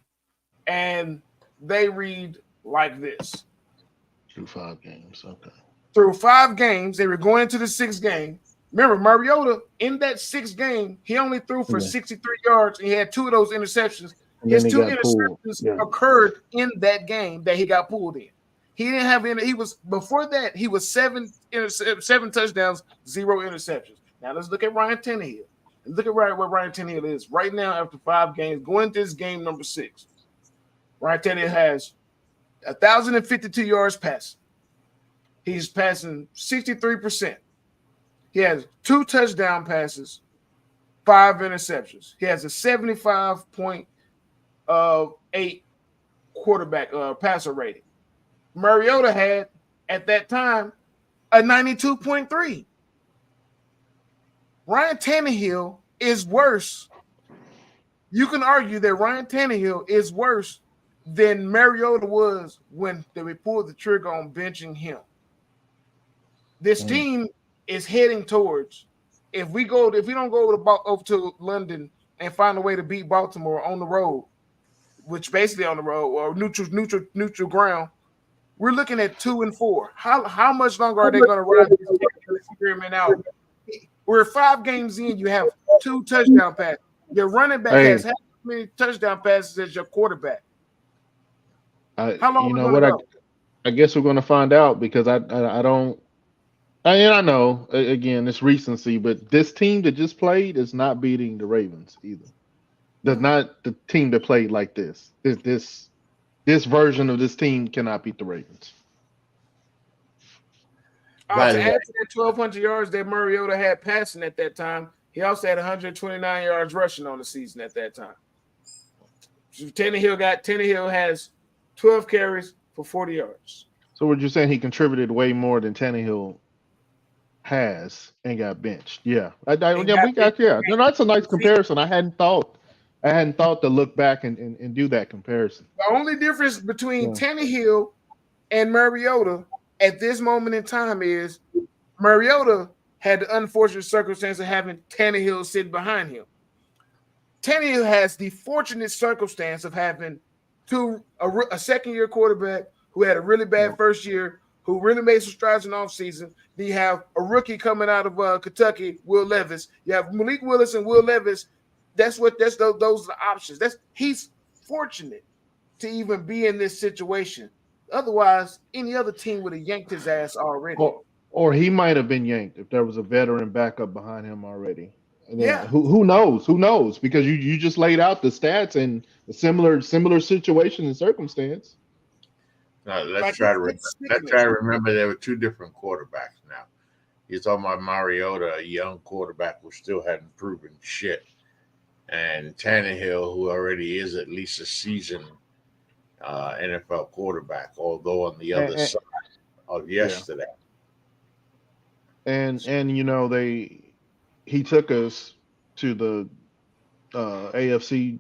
And they read like this. Through 5 games, okay. Through 5 games, they were going into the 6th game. Remember, Mariota, in that 6th game, he only threw for 63 yards, and he had 2 of those interceptions. His 2 interceptions occurred in that game that he got pulled in. He didn't have any. Before that, he was 7 touchdowns, 0 interceptions. Now let's look at Ryan Tannehill. And look at what Ryan Tannehill is right now after 5 games, going into this game number 6. Ryan Tannehill has 1,052 yards passing. He's passing 63%. He has 2 touchdown passes, 5 interceptions. He has a 75.8 quarterback passer rating. Mariota had, at that time, a 92.3. Ryan Tannehill is worse. You can argue that Ryan Tannehill is worse than Mariota was when they pulled the trigger on benching him. This team is heading towards, if we don't go over to London and find a way to beat Baltimore on the road, which basically on the road or neutral ground, we're looking at 2-4. How much longer are they going to ride this experiment out? We're 5 games in. You have 2 touchdown passes. Your running back has half as many touchdown passes as your quarterback. How long? You know what? I guess we're going to find out because I don't. I know again it's recency, but this team that just played is not beating the Ravens either. That's not the team that played like this. This version of this team cannot beat the Ravens. To add to that 1,200 yards that Mariota had passing at that time, he also had 129 yards rushing on the season at that time. So Tannehill has 12 carries for 40 yards. So what you're saying, he contributed way more than Tannehill has and got benched. Yeah. No, that's a nice comparison. I hadn't thought to look back and do that comparison. The only difference between Tannehill and Mariota at this moment in time is Mariota had the unfortunate circumstance of having Tannehill sit behind him. Tannehill has the fortunate circumstance of having a second-year quarterback who had a really bad first year, who really made some strides in offseason. Then you have a rookie coming out of Kentucky, Will Levis. You have Malik Willis and Will Levis. Those are the options. He's fortunate to even be in this situation. Otherwise, any other team would have yanked his ass already. Or he might have been yanked if there was a veteran backup behind him already. And then Yeah. Who knows? Who knows? Because you just laid out the stats and a similar situation and circumstance. Now, let's try to remember there were 2 different quarterbacks now. You're talking about Mariota, a young quarterback who still hadn't proven shit. And Tannehill, who already is at least a seasoned NFL quarterback, although on the other side of yesterday. And you know, he took us to the AFC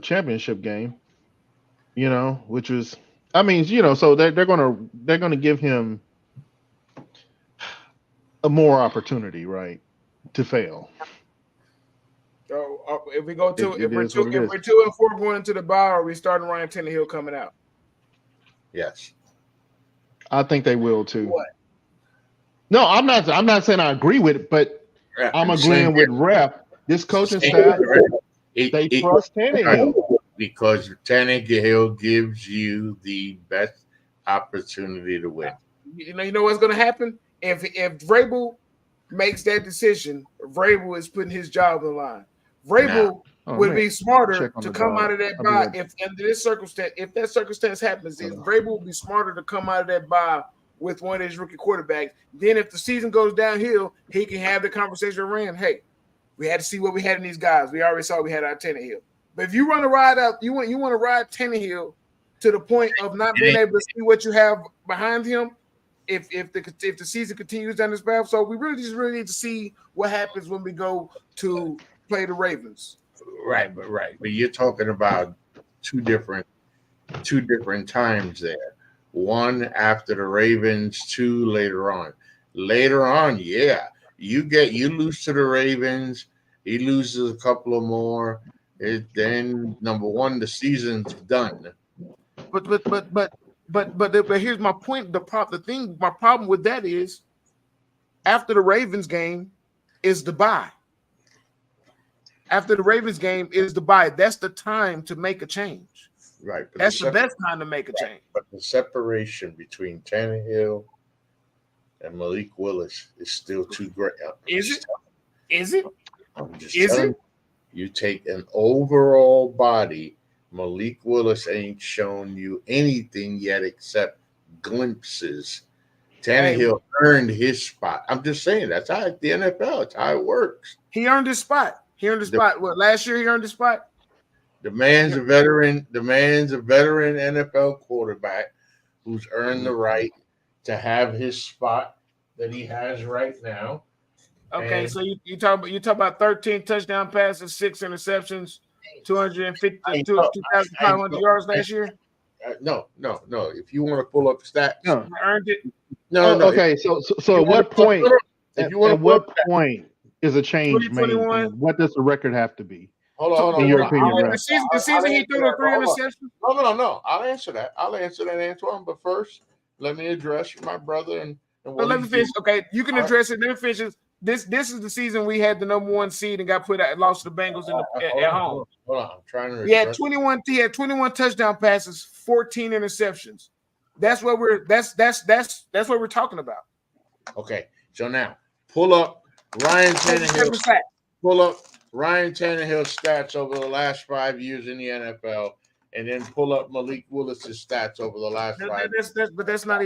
championship game, you know, which was, I mean, you know, so they're gonna give him a more opportunity, right, to fail. So if we're 2-4 going into the bye, are we starting Ryan Tannehill coming out? Yes, I think they will too. What? No, I'm not saying I agree with it, but I'm agreeing with Rep. This coaching staff, they trust Tannehill because Tannehill gives you the best opportunity to win. You know what's going to happen if Vrabel makes that decision. Vrabel is putting his job on the line. Vrabel would be smarter to come out of that bye if that circumstance happens. Vrabel will be smarter to come out of that bye with one of his rookie quarterbacks. Then if the season goes downhill, he can have the conversation around, hey, we had to see what we had in these guys. We already saw we had our Tannehill. But if you want to ride out, you want to ride Tannehill to the point of not being able to see what you have behind him if the season continues down this path. So we really need to see what happens when we go to play the Ravens. Right. But you're talking about two different times there. One after the Ravens, 2 later on. Later on, yeah. You lose to the Ravens, he loses a couple of more. Then number 1, the season's done. But here's my point. My problem with that is after the Ravens game is the bye. After the Ravens game is the bye. That's the time to make a change. Right. That's the best time to make a change. But the separation between Tannehill and Malik Willis is still too great. Is it? I'm just telling you. You take an overall body, Malik Willis ain't shown you anything yet except glimpses. Tannehill earned his spot. I'm just saying that's how the NFL. It's how it works. He earned his spot. What, last year he earned his spot? The man's a veteran. The man's a veteran NFL quarterback who's earned the right to have his spot that he has right now. Okay, And so you talk about 13 touchdown passes, 6 interceptions, 2,500 yards last year. No. If you want to pull up stats, No. I earned it. no. Okay, so at what point? If you want At to what point is a change made? 2021. And what does the record have to be? hold on. In your opinion, The Ref? season he threw the 3 interceptions. No. I'll answer that, Antoine. But first, let me address my brother and what Let me he's finish. doing. Okay, you can address it. Let me finish it. This is the season we had the number 1 seed and got put out, lost to the Bengals at home. Hold on. I'm trying to. He had 21 touchdown passes, 14 interceptions. That's what we're what we're talking about. Okay, so now pull up Ryan Tannehill. Pull up Ryan Tannehill's stats over the last 5 years in the NFL, and then pull up Malik Willis's stats over the last 5 years. But that's not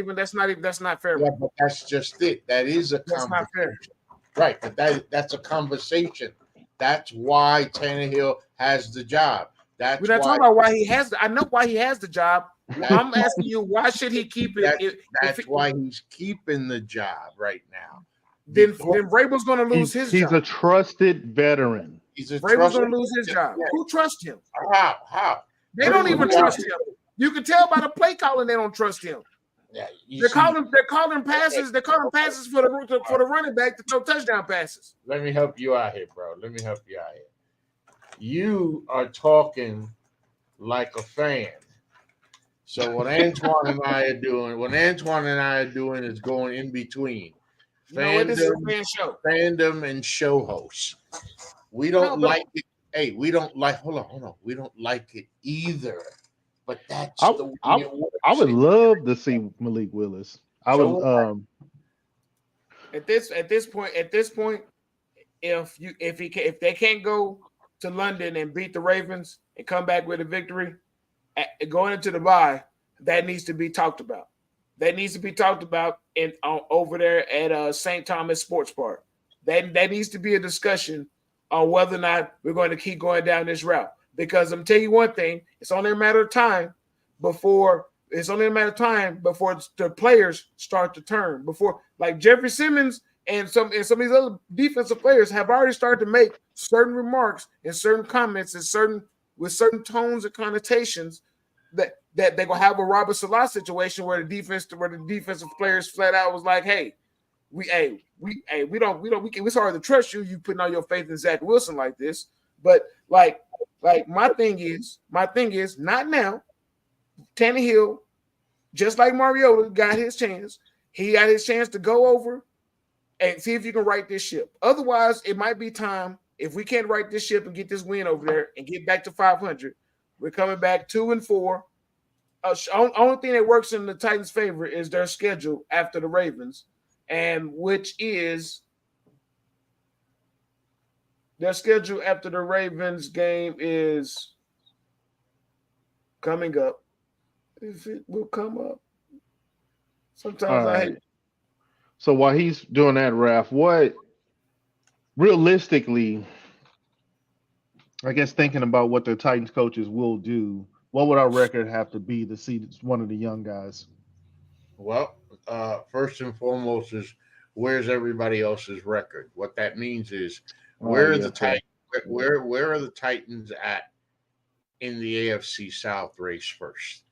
fair. Yeah, but that's just it. That is a That's not fair. Right, but that's a conversation. That's why Tannehill has the job. We're not talking about why he has. I know why he has the job. I'm asking you, why should he keep it? That's why he's keeping the job right now. Then Vrabel's going to lose his job. He's a trusted veteran. Vrabel's going to lose his job. Yeah. Who trusts him? How? They don't even trust him. You can tell by the play calling they don't trust him. Yeah, they're calling passes. They're calling passes for the running back to throw touchdown passes. Let me help you out here, bro. You are talking like a fan. So what Antoine and I are doing is going in between fandom and show hosts. We don't like it. Hey, we don't like. Hold on. We don't like it either. But that's the way it works. I would love to see Malik Willis. I would. At this point, if they can't go to London and beat the Ravens and come back with a victory, going into the bye, that needs to be talked about. That needs to be talked about over there at St. Thomas Sports Park. That needs to be a discussion on whether or not we're going to keep going down this route. Because I'm telling you one thing, it's only a matter of time before the players start to turn. Before, like Jeffrey Simmons and some of these other defensive players have already started to make certain remarks and certain comments and with certain tones and connotations that they're gonna have a Robert Salah situation where the defensive players flat out was like, "Hey, we're sorry to trust you. You putting all your faith in Zach Wilson like this." But like my thing is not now. Tannehill, just like Mariota, got his chance. He got his chance to go over and see if you can right this ship. Otherwise, it might be time. If we can't right this ship and get this win over there and get back to 500, we're coming back 2-4. Only thing that works in the Titans' favor is their schedule after the Ravens, and which is their schedule after the Ravens game is coming up. If it will come up. Sometimes right. So while he's doing that, Raph, what realistically, I guess thinking about what the Titans coaches will do, what would our record have to be to see one of the young guys? Well, first and foremost is where's everybody else's record? What that means is where are the Titans at in the AFC South race first?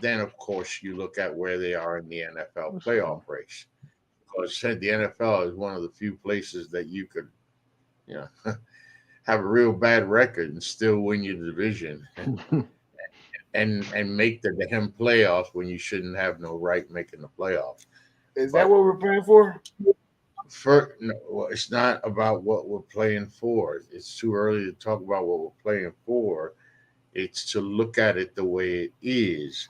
Then, of course, you look at where they are in the NFL playoff race. Because the NFL is one of the few places that you could, have a real bad record and still win your division and make the damn playoffs when you shouldn't have no right making the playoffs. Is that what we're playing for? No, it's not about what we're playing for. It's too early to talk about what we're playing for. It's to look at it the way it is.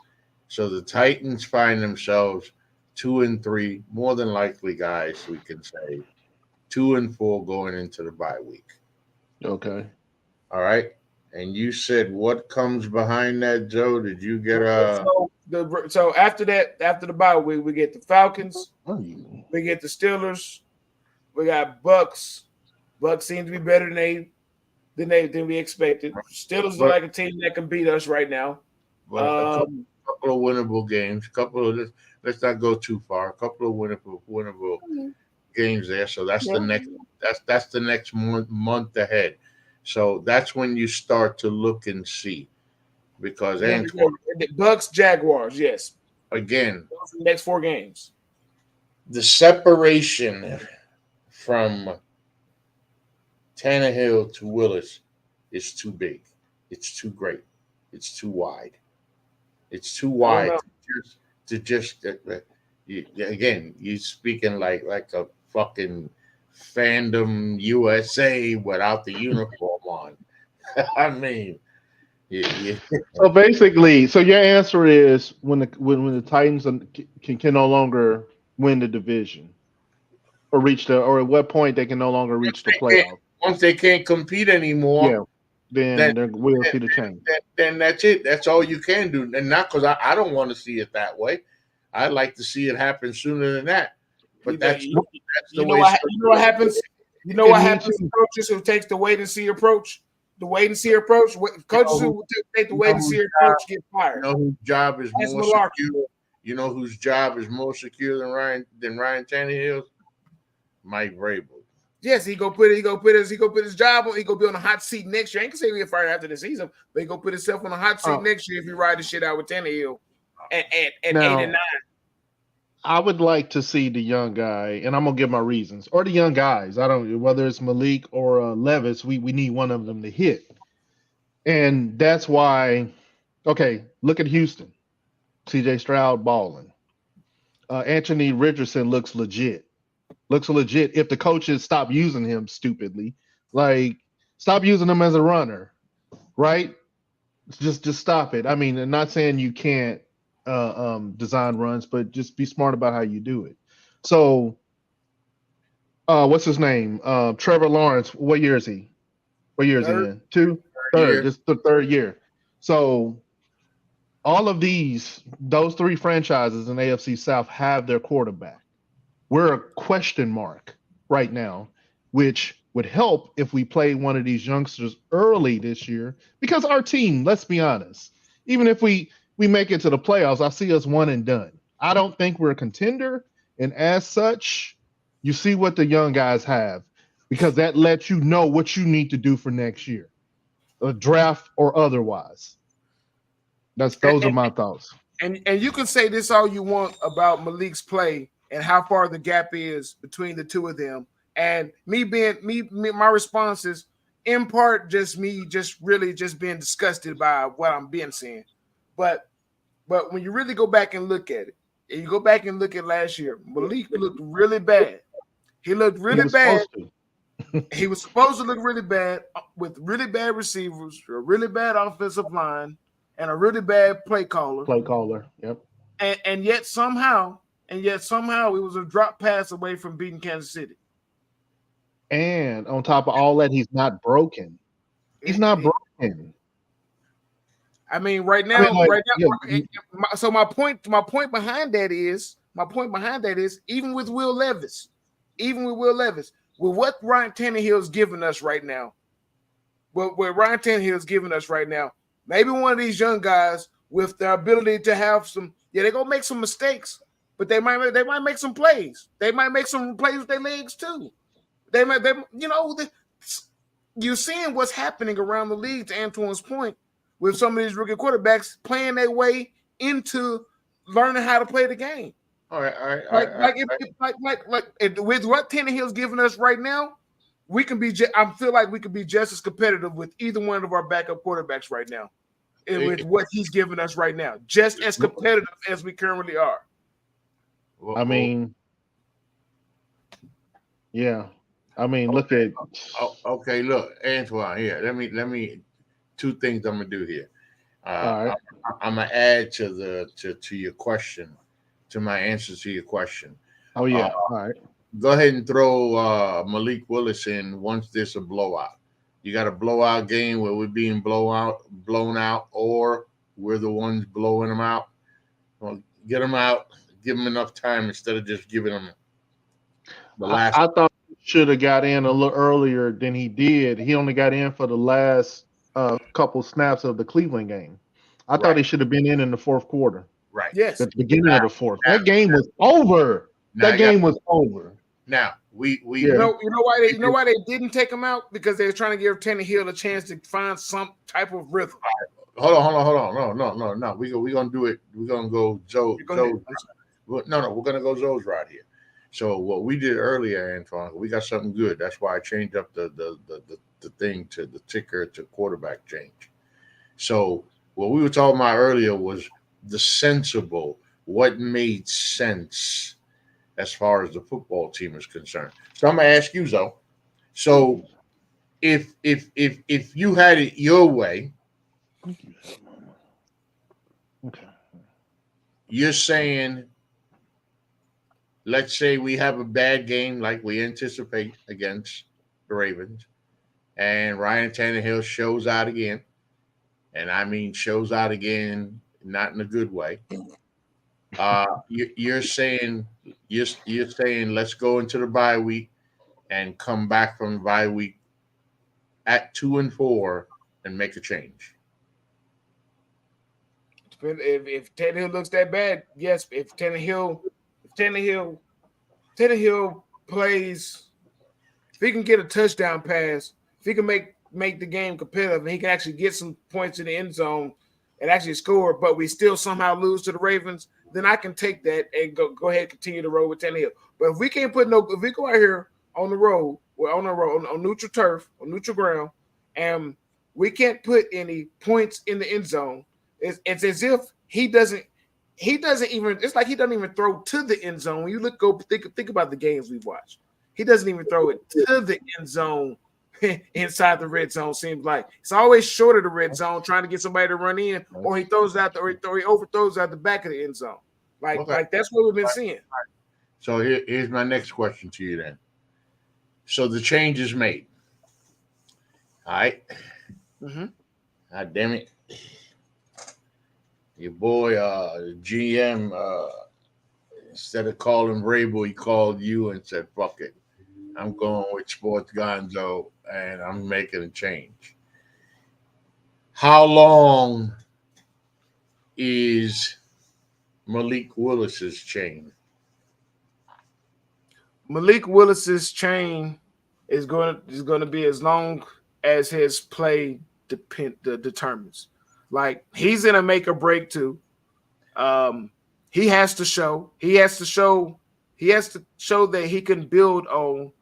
So the Titans find themselves 2-3, more than likely, guys, we can say 2-4 going into the bye week. Okay. All right. And you said what comes behind that, Joe? Did you get so after that, after the bye week, we get the Falcons, we get the Steelers, we got Bucks. Bucks seem to be better than we expected. Steelers are like a team that can beat us right now. A couple of winnable games, let's not go too far. A couple of winnable games there. So that's the next. That's the next month ahead. So that's when you start to look and see, because Antoine, The Bucks, Jaguars, yes. again, Those are the next 4 games. the separation from Tannehill to Willis is too big. It's too great. It's too wide. It's too wide to just again. You speaking like a fucking fandom USA without the uniform on. I mean, yeah. So basically, so your answer is when the Titans can no longer win the division or at what point they can no longer reach the playoff. Once they can't compete anymore, Yeah, then we'll see the change. Then that's it. That's all you can do, and not because I don't want to see it that way. I'd like to see it happen sooner than that. But that's the way. You know what happens? You know what happens to coaches who takes the wait and see approach? The wait and see approach. Coaches who take the wait and see approach get fired. You know whose job is more secure. You know whose job is more secure than Ryan Tannehill's? Mike Vrabel. Yes, he go put his job on. He go be on the hot seat next year. I ain't gonna say we get fired after the season, but he go put himself on the hot seat next year if he ride the shit out with Tannehill at 8 and 9. I would like to see the young guy, and I'm gonna give my reasons, or the young guys. I don't whether it's Malik or Levis. We need one of them to hit, and that's why. Okay, look at Houston. C.J. Stroud balling. Anthony Richardson looks legit. If the coaches stop using him stupidly, like stop using him as a runner, right? Just stop it. I mean, I'm not saying you can't design runs, but just be smart about how you do it. So, what's his name? Trevor Lawrence. What year is he? What year is he in? Third. This is the 3rd year. So, all of those 3 franchises in AFC South have their quarterback. We're a question mark right now, which would help if we play one of these youngsters early this year, because our team, let's be honest, even if we make it to the playoffs, I see us one and done. I don't think we're a contender, and as such, you see what the young guys have, because that lets you know what you need to do for next year, a draft or otherwise. Those are my thoughts. And you can say this all you want about Malik's play and how far the gap is between the two of them. And my response is in part just me really being disgusted by what I'm being saying. But when you really go back and look at it, and you go back and look at last year, Malik looked really bad. He looked really bad. He was supposed to look really bad with really bad receivers, a really bad offensive line, and a really bad play caller. Yep. And yet somehow it was a drop pass away from beating Kansas City. And on top of all that, he's not broken. He's not broken. I mean, right now. So my point behind that is even with Will Levis, with what Ryan Tannehill's giving us right now, maybe one of these young guys with the ability to have they're gonna make some mistakes, but they might make some plays. They might make some plays with their legs too. You're seeing what's happening around the league, to Antoine's point, with some of these rookie quarterbacks playing their way into learning how to play the game. All right. With what Tannehill's giving us right now, I feel like we can be just as competitive with either one of our backup quarterbacks right now, and with what he's giving us right now, just as competitive as we currently are. I mean, yeah. I mean, look at. Okay, look, Antoine. Here, let me. 2 things I'm gonna do here. All right. I'm gonna add to your question, to my answer to your question. Oh yeah. All right. Go ahead and throw Malik Willis in once there's a blowout. You got a blowout game where we're being blown out, or we're the ones blowing them out. Well, get them out. Give them enough time instead of just giving them the last. I thought he should have got in a little earlier than he did. He only got in for the last couple snaps of the Cleveland game. I thought he should have been in the 4th quarter. Right. Yes. At the beginning of the fourth. That game was over. That game was over. Now we You know why they didn't take him out? Because they were trying to give Tannehill a chance to find some type of rhythm. Hold on. No. We're gonna do it. We're gonna go Zoe's. No, we're gonna go Zoe's right here. So what we did earlier, Antoine, we got something good. That's why I changed up the thing to the ticker to quarterback change. So what we were talking about earlier was the sensible, what made sense as far as the football team is concerned. So I'm gonna ask you, Zoe. So if you had it your way, Okay. you're saying, let's say we have a bad game like we anticipate against the Ravens, and Ryan Tannehill shows out again, and I mean shows out again, not in a good way. You're saying let's go into the bye week and come back from the bye week at 2-4 and make a change. If Tannehill looks that bad, yes. If Tannehill plays, if he can get a touchdown pass, if he can make the game competitive, and he can actually get some points in the end zone and actually score, but we still somehow lose to the Ravens, then I can take that and go ahead and continue to roll with Tannehill. But if we can't if we go out here on the road, on neutral turf, on neutral ground, and we can't put any points in the end zone, it's as if he doesn't even. It's like he doesn't even throw to the end zone. When you think about the games we've watched, he doesn't even throw it to the end zone inside the red zone. Seems like it's always short of the red zone, trying to get somebody to run in, or he throws out or he overthrows out the back of the end zone. Like that's what we've been seeing. So here's my next question to you then. So the change is made. All right. Mm-hmm. God damn it. Your boy GM, instead of calling Vrabel, he called you and said, fuck it. I'm going with Sports Gonzo and I'm making a change. How long is Malik Willis's chain? Malik Willis's chain is going to be as long as his play determines. Like, he's in a make or break too. He has to show that he can build on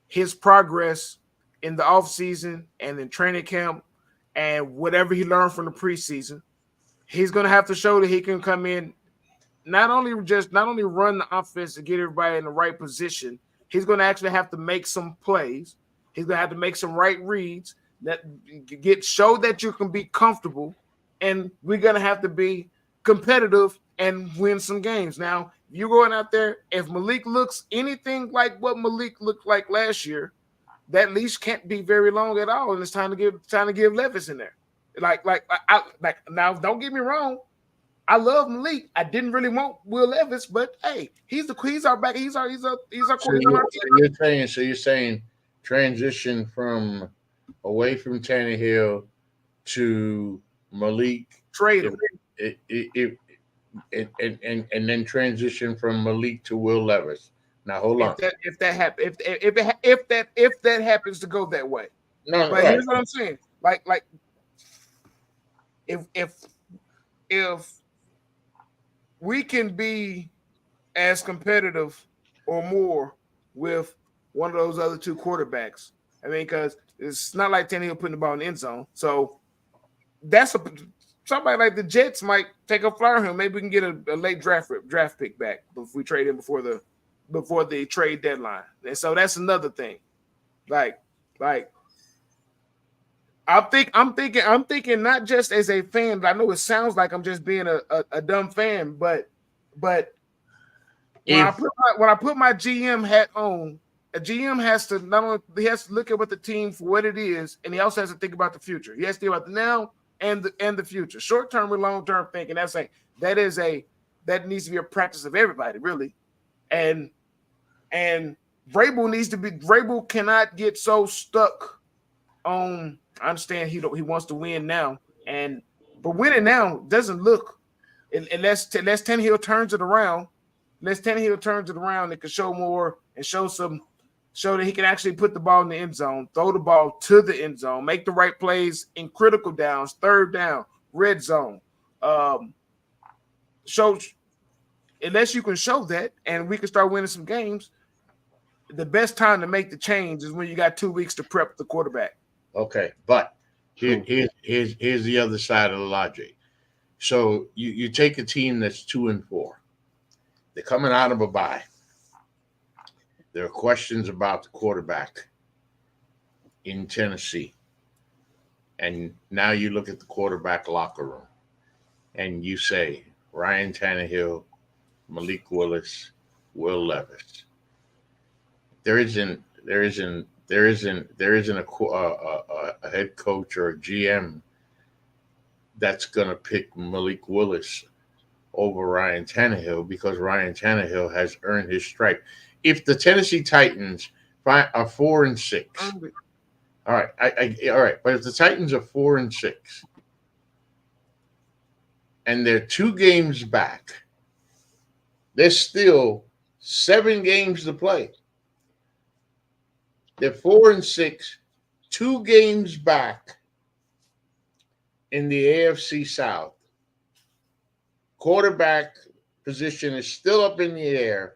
his progress in the offseason and in training camp and whatever he learned from the preseason. He's going to have to show that he can come in, not only run the offense to get everybody in the right position. He's going to actually have to make some plays. He's going to have to make some right reads that show that you can be comfortable, and we're going to have to be competitive and win some games. Now, you're going out there, if Malik looks anything like what Malik looked like last year, that leash can't be very long at all, and it's time to give Levis in there. Like now, don't get me wrong. I love Malik. I didn't really want Will Levis, but hey, he's our back. He's our So you're saying transition from away from Tannehill to Malik, trade him, and then transition from Malik to Will Levis. Now hold on. If that happens to go that way, no, but right. Here's what I'm saying. Like if we can be as competitive or more with one of those other two quarterbacks, I mean, because it's not like Tannehill putting the ball in the end zone. So that's somebody like the Jets might take a flyer on him. Maybe we can get a late draft pick back if we trade him before the trade deadline. And so that's another thing. Like I'm thinking not just as a fan, but I know it sounds like I'm just being a dumb fan, but when I put my GM hat on, a GM has to look at what the team for what it is, and he also has to think about the future. He has to think about the now and the future, short term and long term thinking. That needs to be a practice of everybody, really, and Vrabel cannot get so stuck on. I understand he wants to win now, but winning now doesn't look unless Tannehill turns it around, it can show more and show that he can actually put the ball in the end zone, throw the ball to the end zone, make the right plays in critical downs, third down, red zone. Unless you can show that and we can start winning some games, the best time to make the change is when you got 2 weeks to prep the quarterback. Okay, but here's the other side of the logic. So you take a team that's 2-4. They're coming out of a bye. There are questions about the quarterback in Tennessee. And now you look at the quarterback locker room and you say Ryan Tannehill, Malik Willis, Will Levis. There isn't a head coach or a GM that's going to pick Malik Willis over Ryan Tannehill because Ryan Tannehill has earned his stripe. If the Tennessee Titans are 4-6, all right, all right, but if the Titans are 4-6 and they're 2 games back, there's still 7 games to play. They're 4-6, 2 games back in the AFC South. Quarterback position is still up in the air,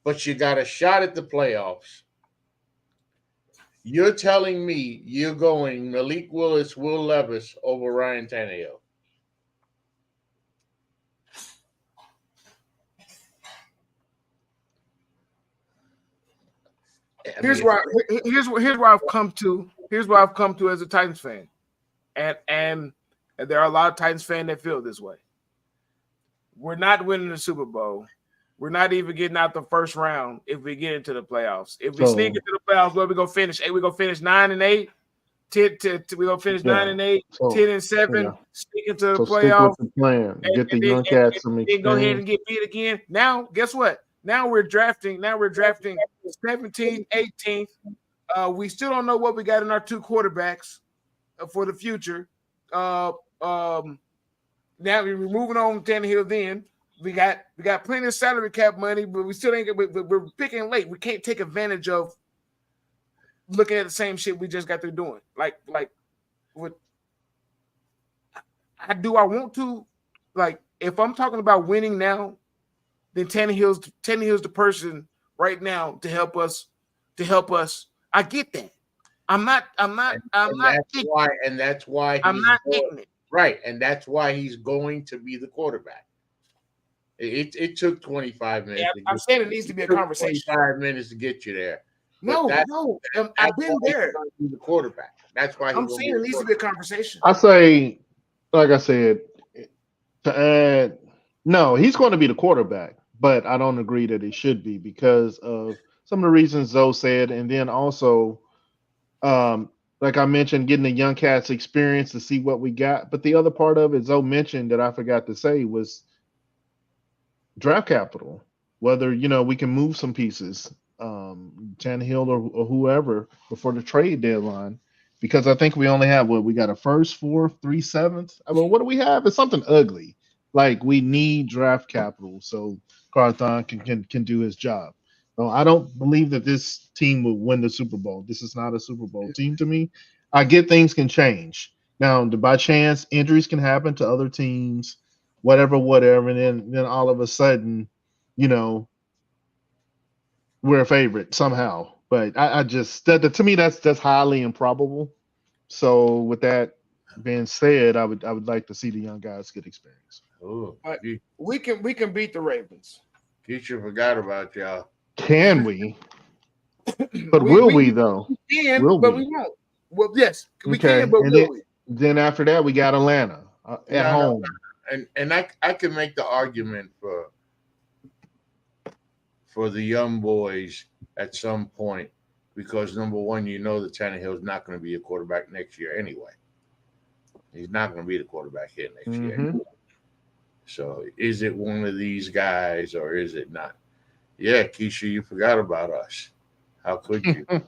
but you got a shot at the playoffs. You're telling me you're going Malik Willis, Will Levis over Ryan Tannehill? Here's where I've come to. Here's what I've come to as a Titans fan, and there are a lot of Titans fans that feel this way. We're not winning the Super Bowl. We're not even getting out the first round if we get into the playoffs. If we sneak into the playoffs, where we gonna finish? We're gonna finish 9-8. We're gonna finish 9-8, 10-7. Sneak into the playoffs. Stick with the plan. Get the young cats some experience. Go ahead and get beat again. Now, guess what? Now we're drafting 17th, 18th. We still don't know what we got in our 2 quarterbacks for the future. Now we're moving on to Tannehill. Then we got plenty of salary cap money, but we still ain't. We're picking late. We can't take advantage of looking at the same shit we just got through doing. Like what? Do I want to? Like, if I'm talking about winning now, then Tannehill's the person right now to help us. I get that. I'm not. That's why I'm not getting it. Right, and that's why he's going to be the quarterback. It took 25 minutes. Yeah, I'm saying it needs to be a conversation. 25 minutes to get you there. No, I've been there. He's the quarterback. That's why I'm saying it needs to be a conversation. I say, like I said, to add, no, he's going to be the quarterback, but I don't agree that he should be because of some of the reasons Zoe said, and then also, like I mentioned, getting the young cats experience to see what we got. But the other part of it, Zoe mentioned that I forgot to say was draft capital. Whether we can move some pieces, Tannehill or whoever before the trade deadline, because I think we only have we got a first, 4th, 3 7th. I mean, what do we have? It's something ugly. Like we need draft capital so Carthon can do his job. No, I don't believe that this team will win the Super Bowl. This is not a Super Bowl team to me. I get things can change. Now, by chance, injuries can happen to other teams, whatever, and then all of a sudden, we're a favorite somehow. But I just to me that's highly improbable. So with that being said, I would like to see the young guys get experience. Oh, we can beat the Ravens. Keisha forgot about y'all. Can we? But will we though? We can, but we won't. Well, yes, we can, but will we? Then after that, we got Atlanta at home. And I can make the argument for the young boys at some point because number one, the Tannehill's not going to be a quarterback next year anyway. He's not going to be the quarterback here next year. Anyway. So is it one of these guys or is it not? Yeah, Keisha, you forgot about us. How could you? I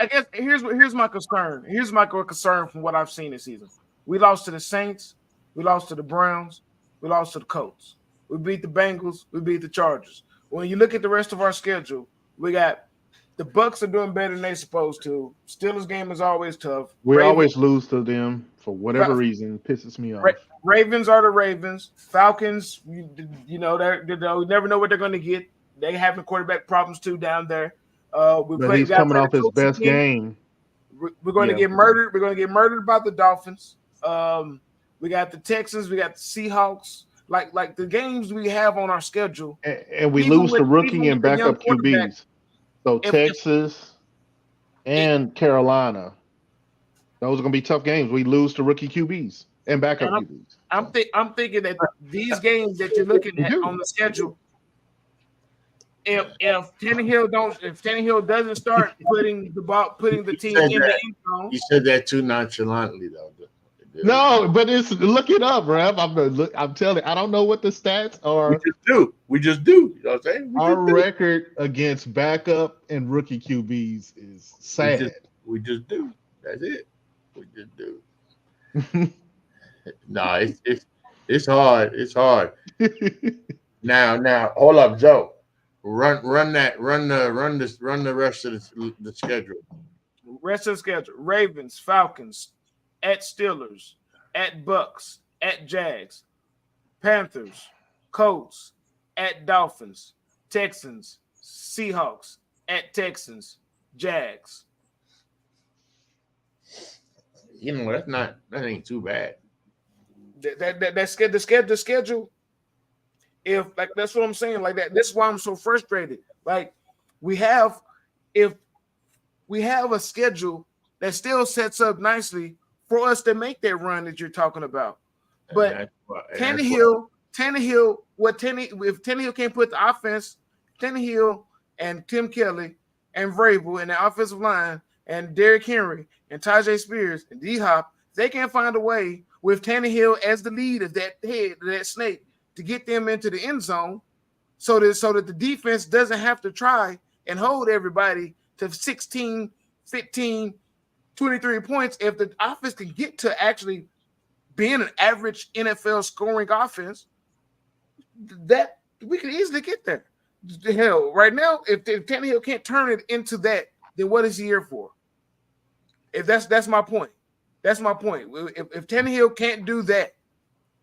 guess here's my concern. Here's my concern from what I've seen this season. We lost to the Saints. We lost to the Browns. We lost to the Colts. We beat the Bengals. We beat the Chargers. When you look at the rest of our schedule, we got the Bucks are doing better than they're supposed to. Steelers game is always tough. We always lose to them for whatever reason. It pisses me off. Ravens are the Ravens. Falcons, you know, we never know what they're going to get. They having quarterback problems too down there. He's coming off his best game. We're going to get murdered. We're going to get murdered by the Dolphins. We got the Texans. We got the Seahawks. Like the games we have on our schedule. And we lose to rookie and backup QBs. So Texas and Carolina, those are going to be tough games. We lose to rookie QBs and backup QBs. I'm thinking that these games that you're looking at on the schedule, if Tannehill doesn't start putting the team in the end zone. You said that too nonchalantly though. No, but look it up, Rev. I'm telling you, I don't know what the stats are. We just do. You know what I'm saying? Our record against backup and rookie QBs is sad. We just do. That's it. We just do. No, it's hard. It's hard. Now, hold up, Joe. Run the rest of the schedule. Rest of the schedule: Ravens, Falcons, at Steelers, at Bucks, at Jags, Panthers, Colts, at Dolphins, Texans, Seahawks, at Texans, Jags. You know, that ain't too bad. The schedule. If that's what I'm saying, like that. This is why I'm so frustrated. Like we have a schedule that still sets up nicely for us to make that run that you're talking about. But Tannehill, if Tannehill can't put the offense, Tannehill and Tim Kelly and Vrabel and the offensive line and Derrick Henry and Tajay Spears and D-Hop, they can't find a way with Tannehill as the lead of that snake to get them into the end zone so that the defense doesn't have to try and hold everybody to 16, 15, 23 points. If the offense can get to actually being an average NFL scoring offense, that we could easily get there. Hell, right now, if Tannehill can't turn it into that, then what is he here for? If that's my point. That's my point. If Tannehill can't do that,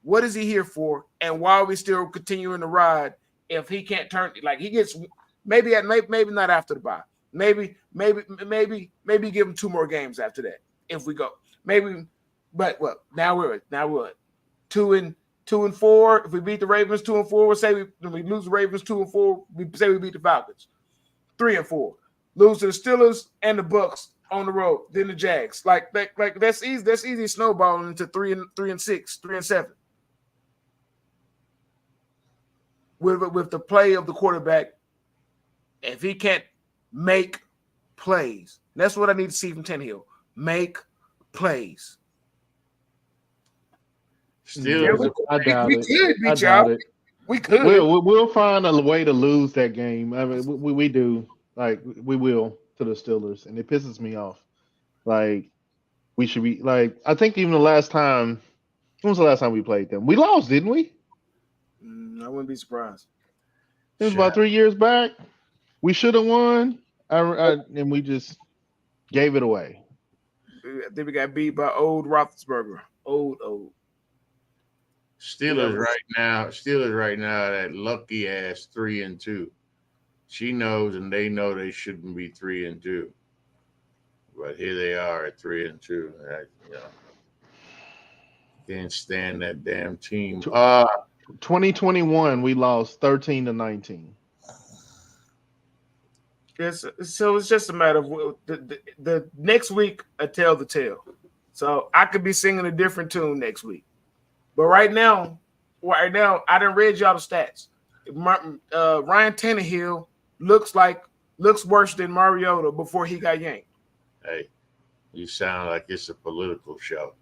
what is he here for? And why are we still continuing to ride if he can't turn it? Like he gets maybe not after the bye. Maybe give him 2 more games after that. If we go, maybe, but what? Now we're 2-4. If we beat the Ravens 2-4, we'll say we lose the Ravens 2-4. We say we beat the Falcons 3-4. Lose to the Steelers and the Bucks on the road, then the Jags. Like that's easy. That's easy snowballing into 3-6, 3-7. With the play of the quarterback, if he can't make plays, that's what I need to see from Tannehill. Make plays. Still, I doubt it. Could beat y'all. We could. We'll find a way to lose that game. I mean, we do. Like we will to the Steelers, and it pisses me off. Like we should be like. I think even the last time. When was the last time we played them? We lost, didn't we? I wouldn't be surprised. It was about 3 years back. We should have won, and we just gave it away. I think we got beat by old Roethlisberger. Old. Steelers right now, that lucky ass 3-2. She knows, and they know they shouldn't be 3-2. But here they are at 3-2. Can't stand that damn team. 2021, we lost 13-19. So it's just a matter of the next week. I tell the tale. So I could be singing a different tune next week. But right now, I done read y'all the stats. Ryan Tannehill looks worse than Mariota before he got yanked. Hey, you sound like it's a political show.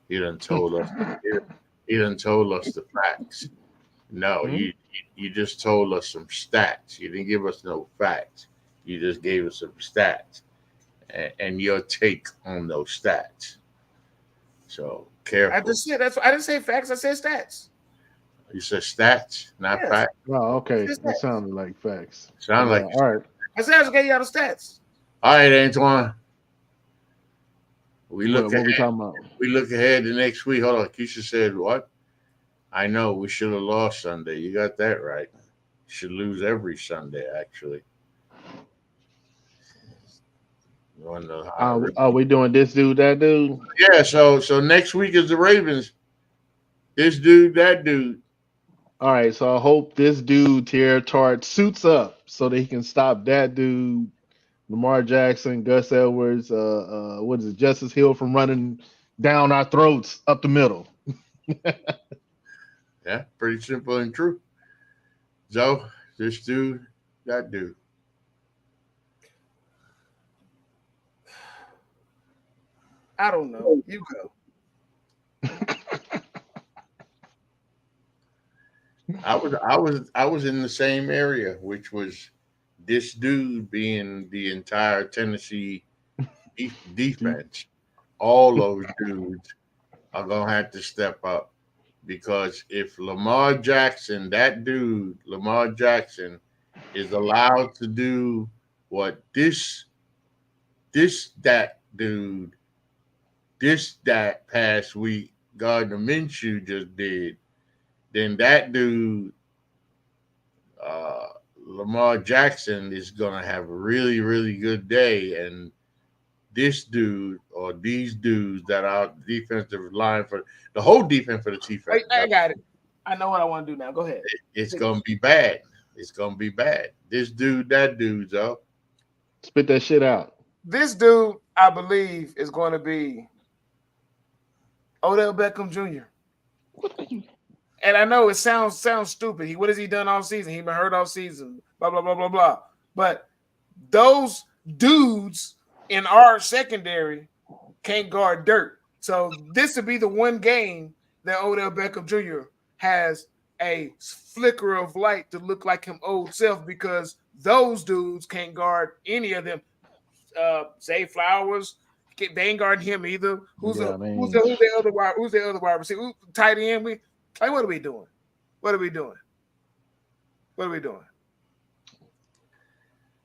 He done told us. He done told us the facts. No, you just told us some stats. You didn't give us no facts. You just gave us some stats and your take on those stats. So Careful. I just said that's. I didn't say facts. I said stats. You said stats, not Yes. facts. Oh, okay. Just That that. sounded like facts. Sound like all right. I said I just gave y'all the stats. all right, Antoine. We What look we ahead. talking about? We look ahead to next week. Hold on. Keisha said what? I know we should have lost Sunday. You got that right. Should lose every Sunday, actually. You want to know how Are we doing this dude, that dude? Yeah, so next week is the Ravens. This dude, that dude. All right, so I hope this dude here, Tart, suits up so that he can stop that dude, Lamar Jackson, Gus Edwards, what is it, Justice Hill from running down our throats up the middle. Yeah, pretty simple and true. So this dude, that dude. I don't know. You go. I was in the same area, which was this dude being the entire Tennessee defense. All those dudes are gonna have to step up because if Lamar Jackson, that dude, Lamar Jackson, is allowed to do what that past week Gardner Minshew just did, then that dude, Lamar Jackson, is going to have a really, really good day. And this dude or these dudes that are defensive line for the whole defense for the defense. I got it. I know what I want to do now. Go ahead. It's going to be bad. It's going to be bad. This dude, that dude, though. Spit that shit out. This dude, I believe, is going to be Odell Beckham Jr. And I know it sounds stupid. What has he done all season? He been hurt all season. Blah blah blah blah blah. But those dudes in our secondary can't guard dirt. So this would be the one game that Odell Beckham Jr. has a flicker of light to look like him old self because those dudes can't guard any of them. Zay Flowers, they ain't guarding him either. Who's the other wide receiver? Tight end? What are we doing? What are we doing?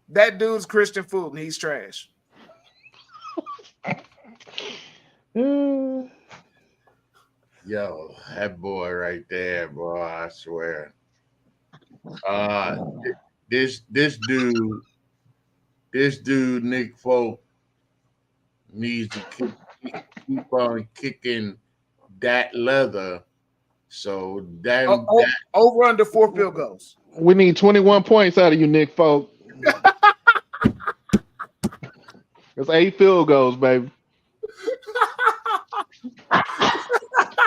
That dude's Christian Fulton. He's trash. Yo, that boy right there, boy, I swear. This dude, Nick Folk, needs to keep on kicking that leather. So that over under 4 field goals. We need 21 points out of you, Nick Folk. That's 8 field goals, baby.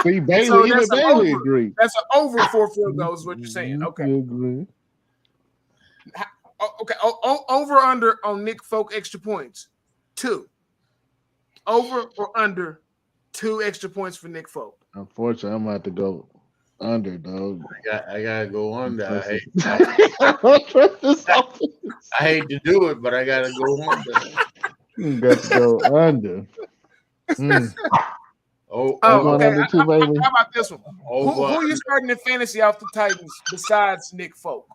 See, Bailey agreed. That's an over 4 field goals is what you're saying. Okay. Agree. Okay. Over under on Nick Folk extra points. 2. Over or under 2 extra points for Nick Folk. Unfortunately, I'm about to go under, dog. I gotta go under. I hate to do it, but I gotta go under. You got to go under. Okay. Under 2, baby. How about this one? Who are you starting in fantasy off the Titans besides Nick Folk?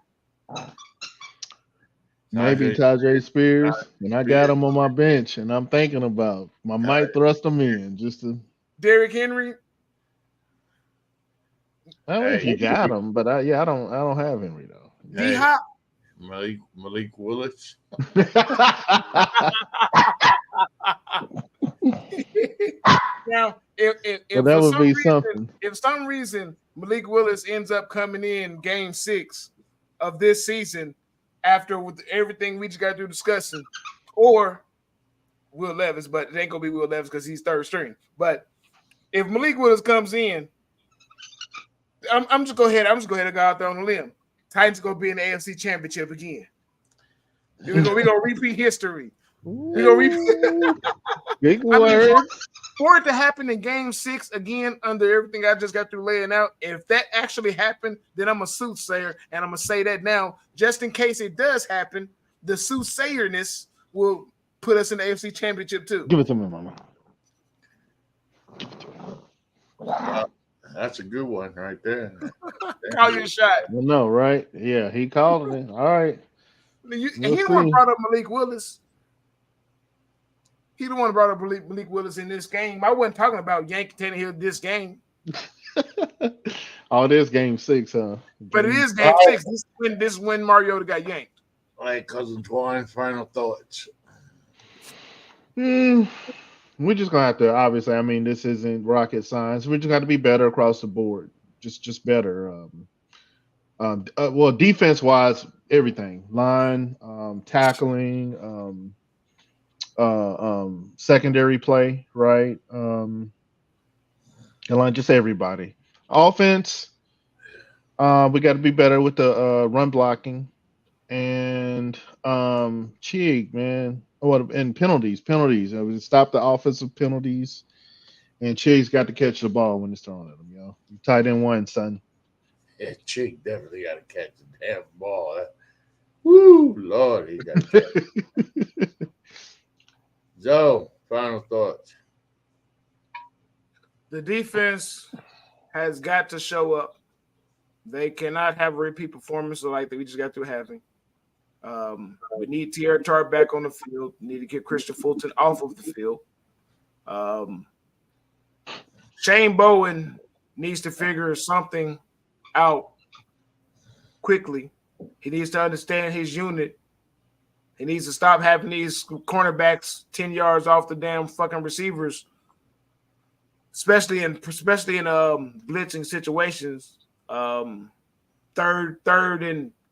Maybe Tajay Spears, and I got him on my bench, and I'm thinking about I might thrust him in just to. Derrick Henry. I don't know if you got him, but I don't have Henry though. D-Hop. Malik Willis. Now, if that would be something. If some reason Malik Willis ends up coming in game 6 of this season after with everything we just got through discussing, or Will Levis, but it ain't gonna be Will Levis because he's third string. But if Malik Willis comes in, I'm just go ahead and go out there on the limb. Titans gonna be in the AFC Championship again. We're gonna repeat history. We're gonna repeat. Big words. For it to happen in game 6 again, under everything I just got through laying out, if that actually happened, then I'm a soothsayer, and I'm gonna say that now, just in case it does happen, the soothsayerness will put us in the AFC Championship too. Give it to me, mama. Give it to me. That's a good one right there. Call your shot. No, right? Yeah, he called it. All right. He We'll the one see. brought up Malik Willis. He the one brought up Malik Willis in this game. I wasn't talking about Yankee Tannehill this game. Oh, this game 6, huh? But it is game 6. This is when Mariota got yanked. All right, Cousin Twan, final thoughts. We're just gonna have to, obviously. I mean, this isn't rocket science. We just got to be better across the board. Just better. Well, defense wise, everything, line, tackling, secondary play, right? And line, just everybody. Offense, we got to be better with the run blocking and Chig, man. What and penalties. We stop the offensive penalties, and Chig's got to catch the ball when it's thrown at him. You tight end 1, son. Yeah, Chig definitely got to catch the damn ball. Woo, Lord, he got to catch it. Joe, final thoughts. The defense has got to show up. They cannot have a repeat performance like that we just got through having. We need Tierra Tart back on the field. We need to get Christian Fulton off of the field. Shane Bowen needs to figure something out quickly. He needs to understand his unit. He needs to stop having these cornerbacks 10 yards off the damn fucking receivers, especially in blitzing situations.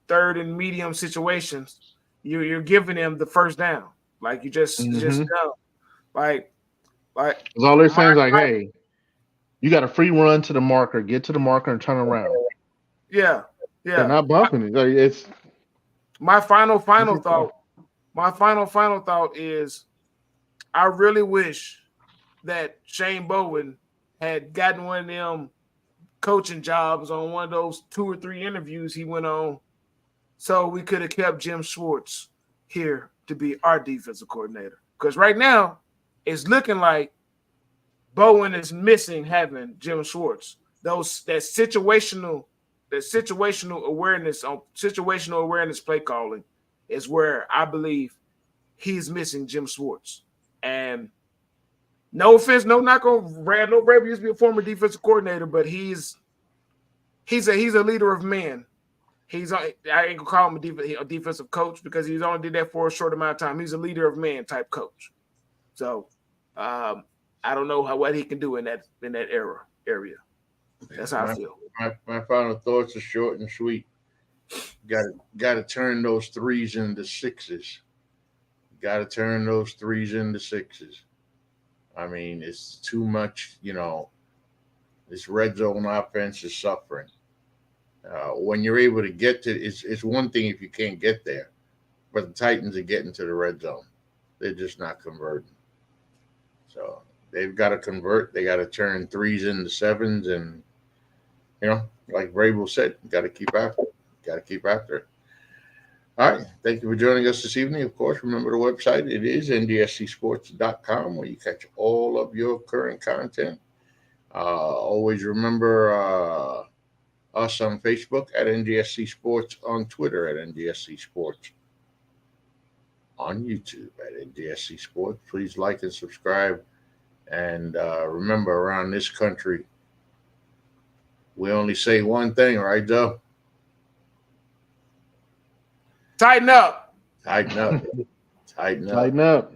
Third and medium situations, you're giving them the first down. Like you just go. Like all they're saying is like, hey, you got a free run to the marker, get to the marker and turn around. Yeah. They're not bumping it. Like, it's my final thought. My final thought is I really wish that Shane Bowen had gotten one of them coaching jobs on one of those 2 or 3 interviews he went on, so we could have kept Jim Schwartz here to be our defensive coordinator. Because right now, it's looking like Bowen is missing having Jim Schwartz. That situational awareness play calling is where I believe he's missing Jim Schwartz. And no offense, no knock on Brad. No, Brad used to be a former defensive coordinator, but he's a leader of men. I ain't gonna call him a defensive coach because he's only did that for a short amount of time. He's a leader of men type coach. So I don't know what he can do in that area. That's how I feel. My final thoughts are short and sweet. Got to turn those 3s into 6s. Got to turn those 3s into 6s. I mean, it's too much. This red zone offense is suffering. When you're able to get to, it's one thing if you can't get there, but the Titans are getting to the red zone. They're just not converting. So they've got to convert. They got to turn 3s into 7s, and like Vrabel said, got to keep after it. All right. Thank you for joining us this evening. Of course, remember the website. It is ndscsports.com, where you catch all of your current content. Always remember us on Facebook at NGSC Sports, on Twitter at NGSC Sports, on YouTube at NGSC Sports. Please like and subscribe. And remember, around this country, we only say one thing, right, Joe? Tighten up. Tighten up. Tighten up. tighten up.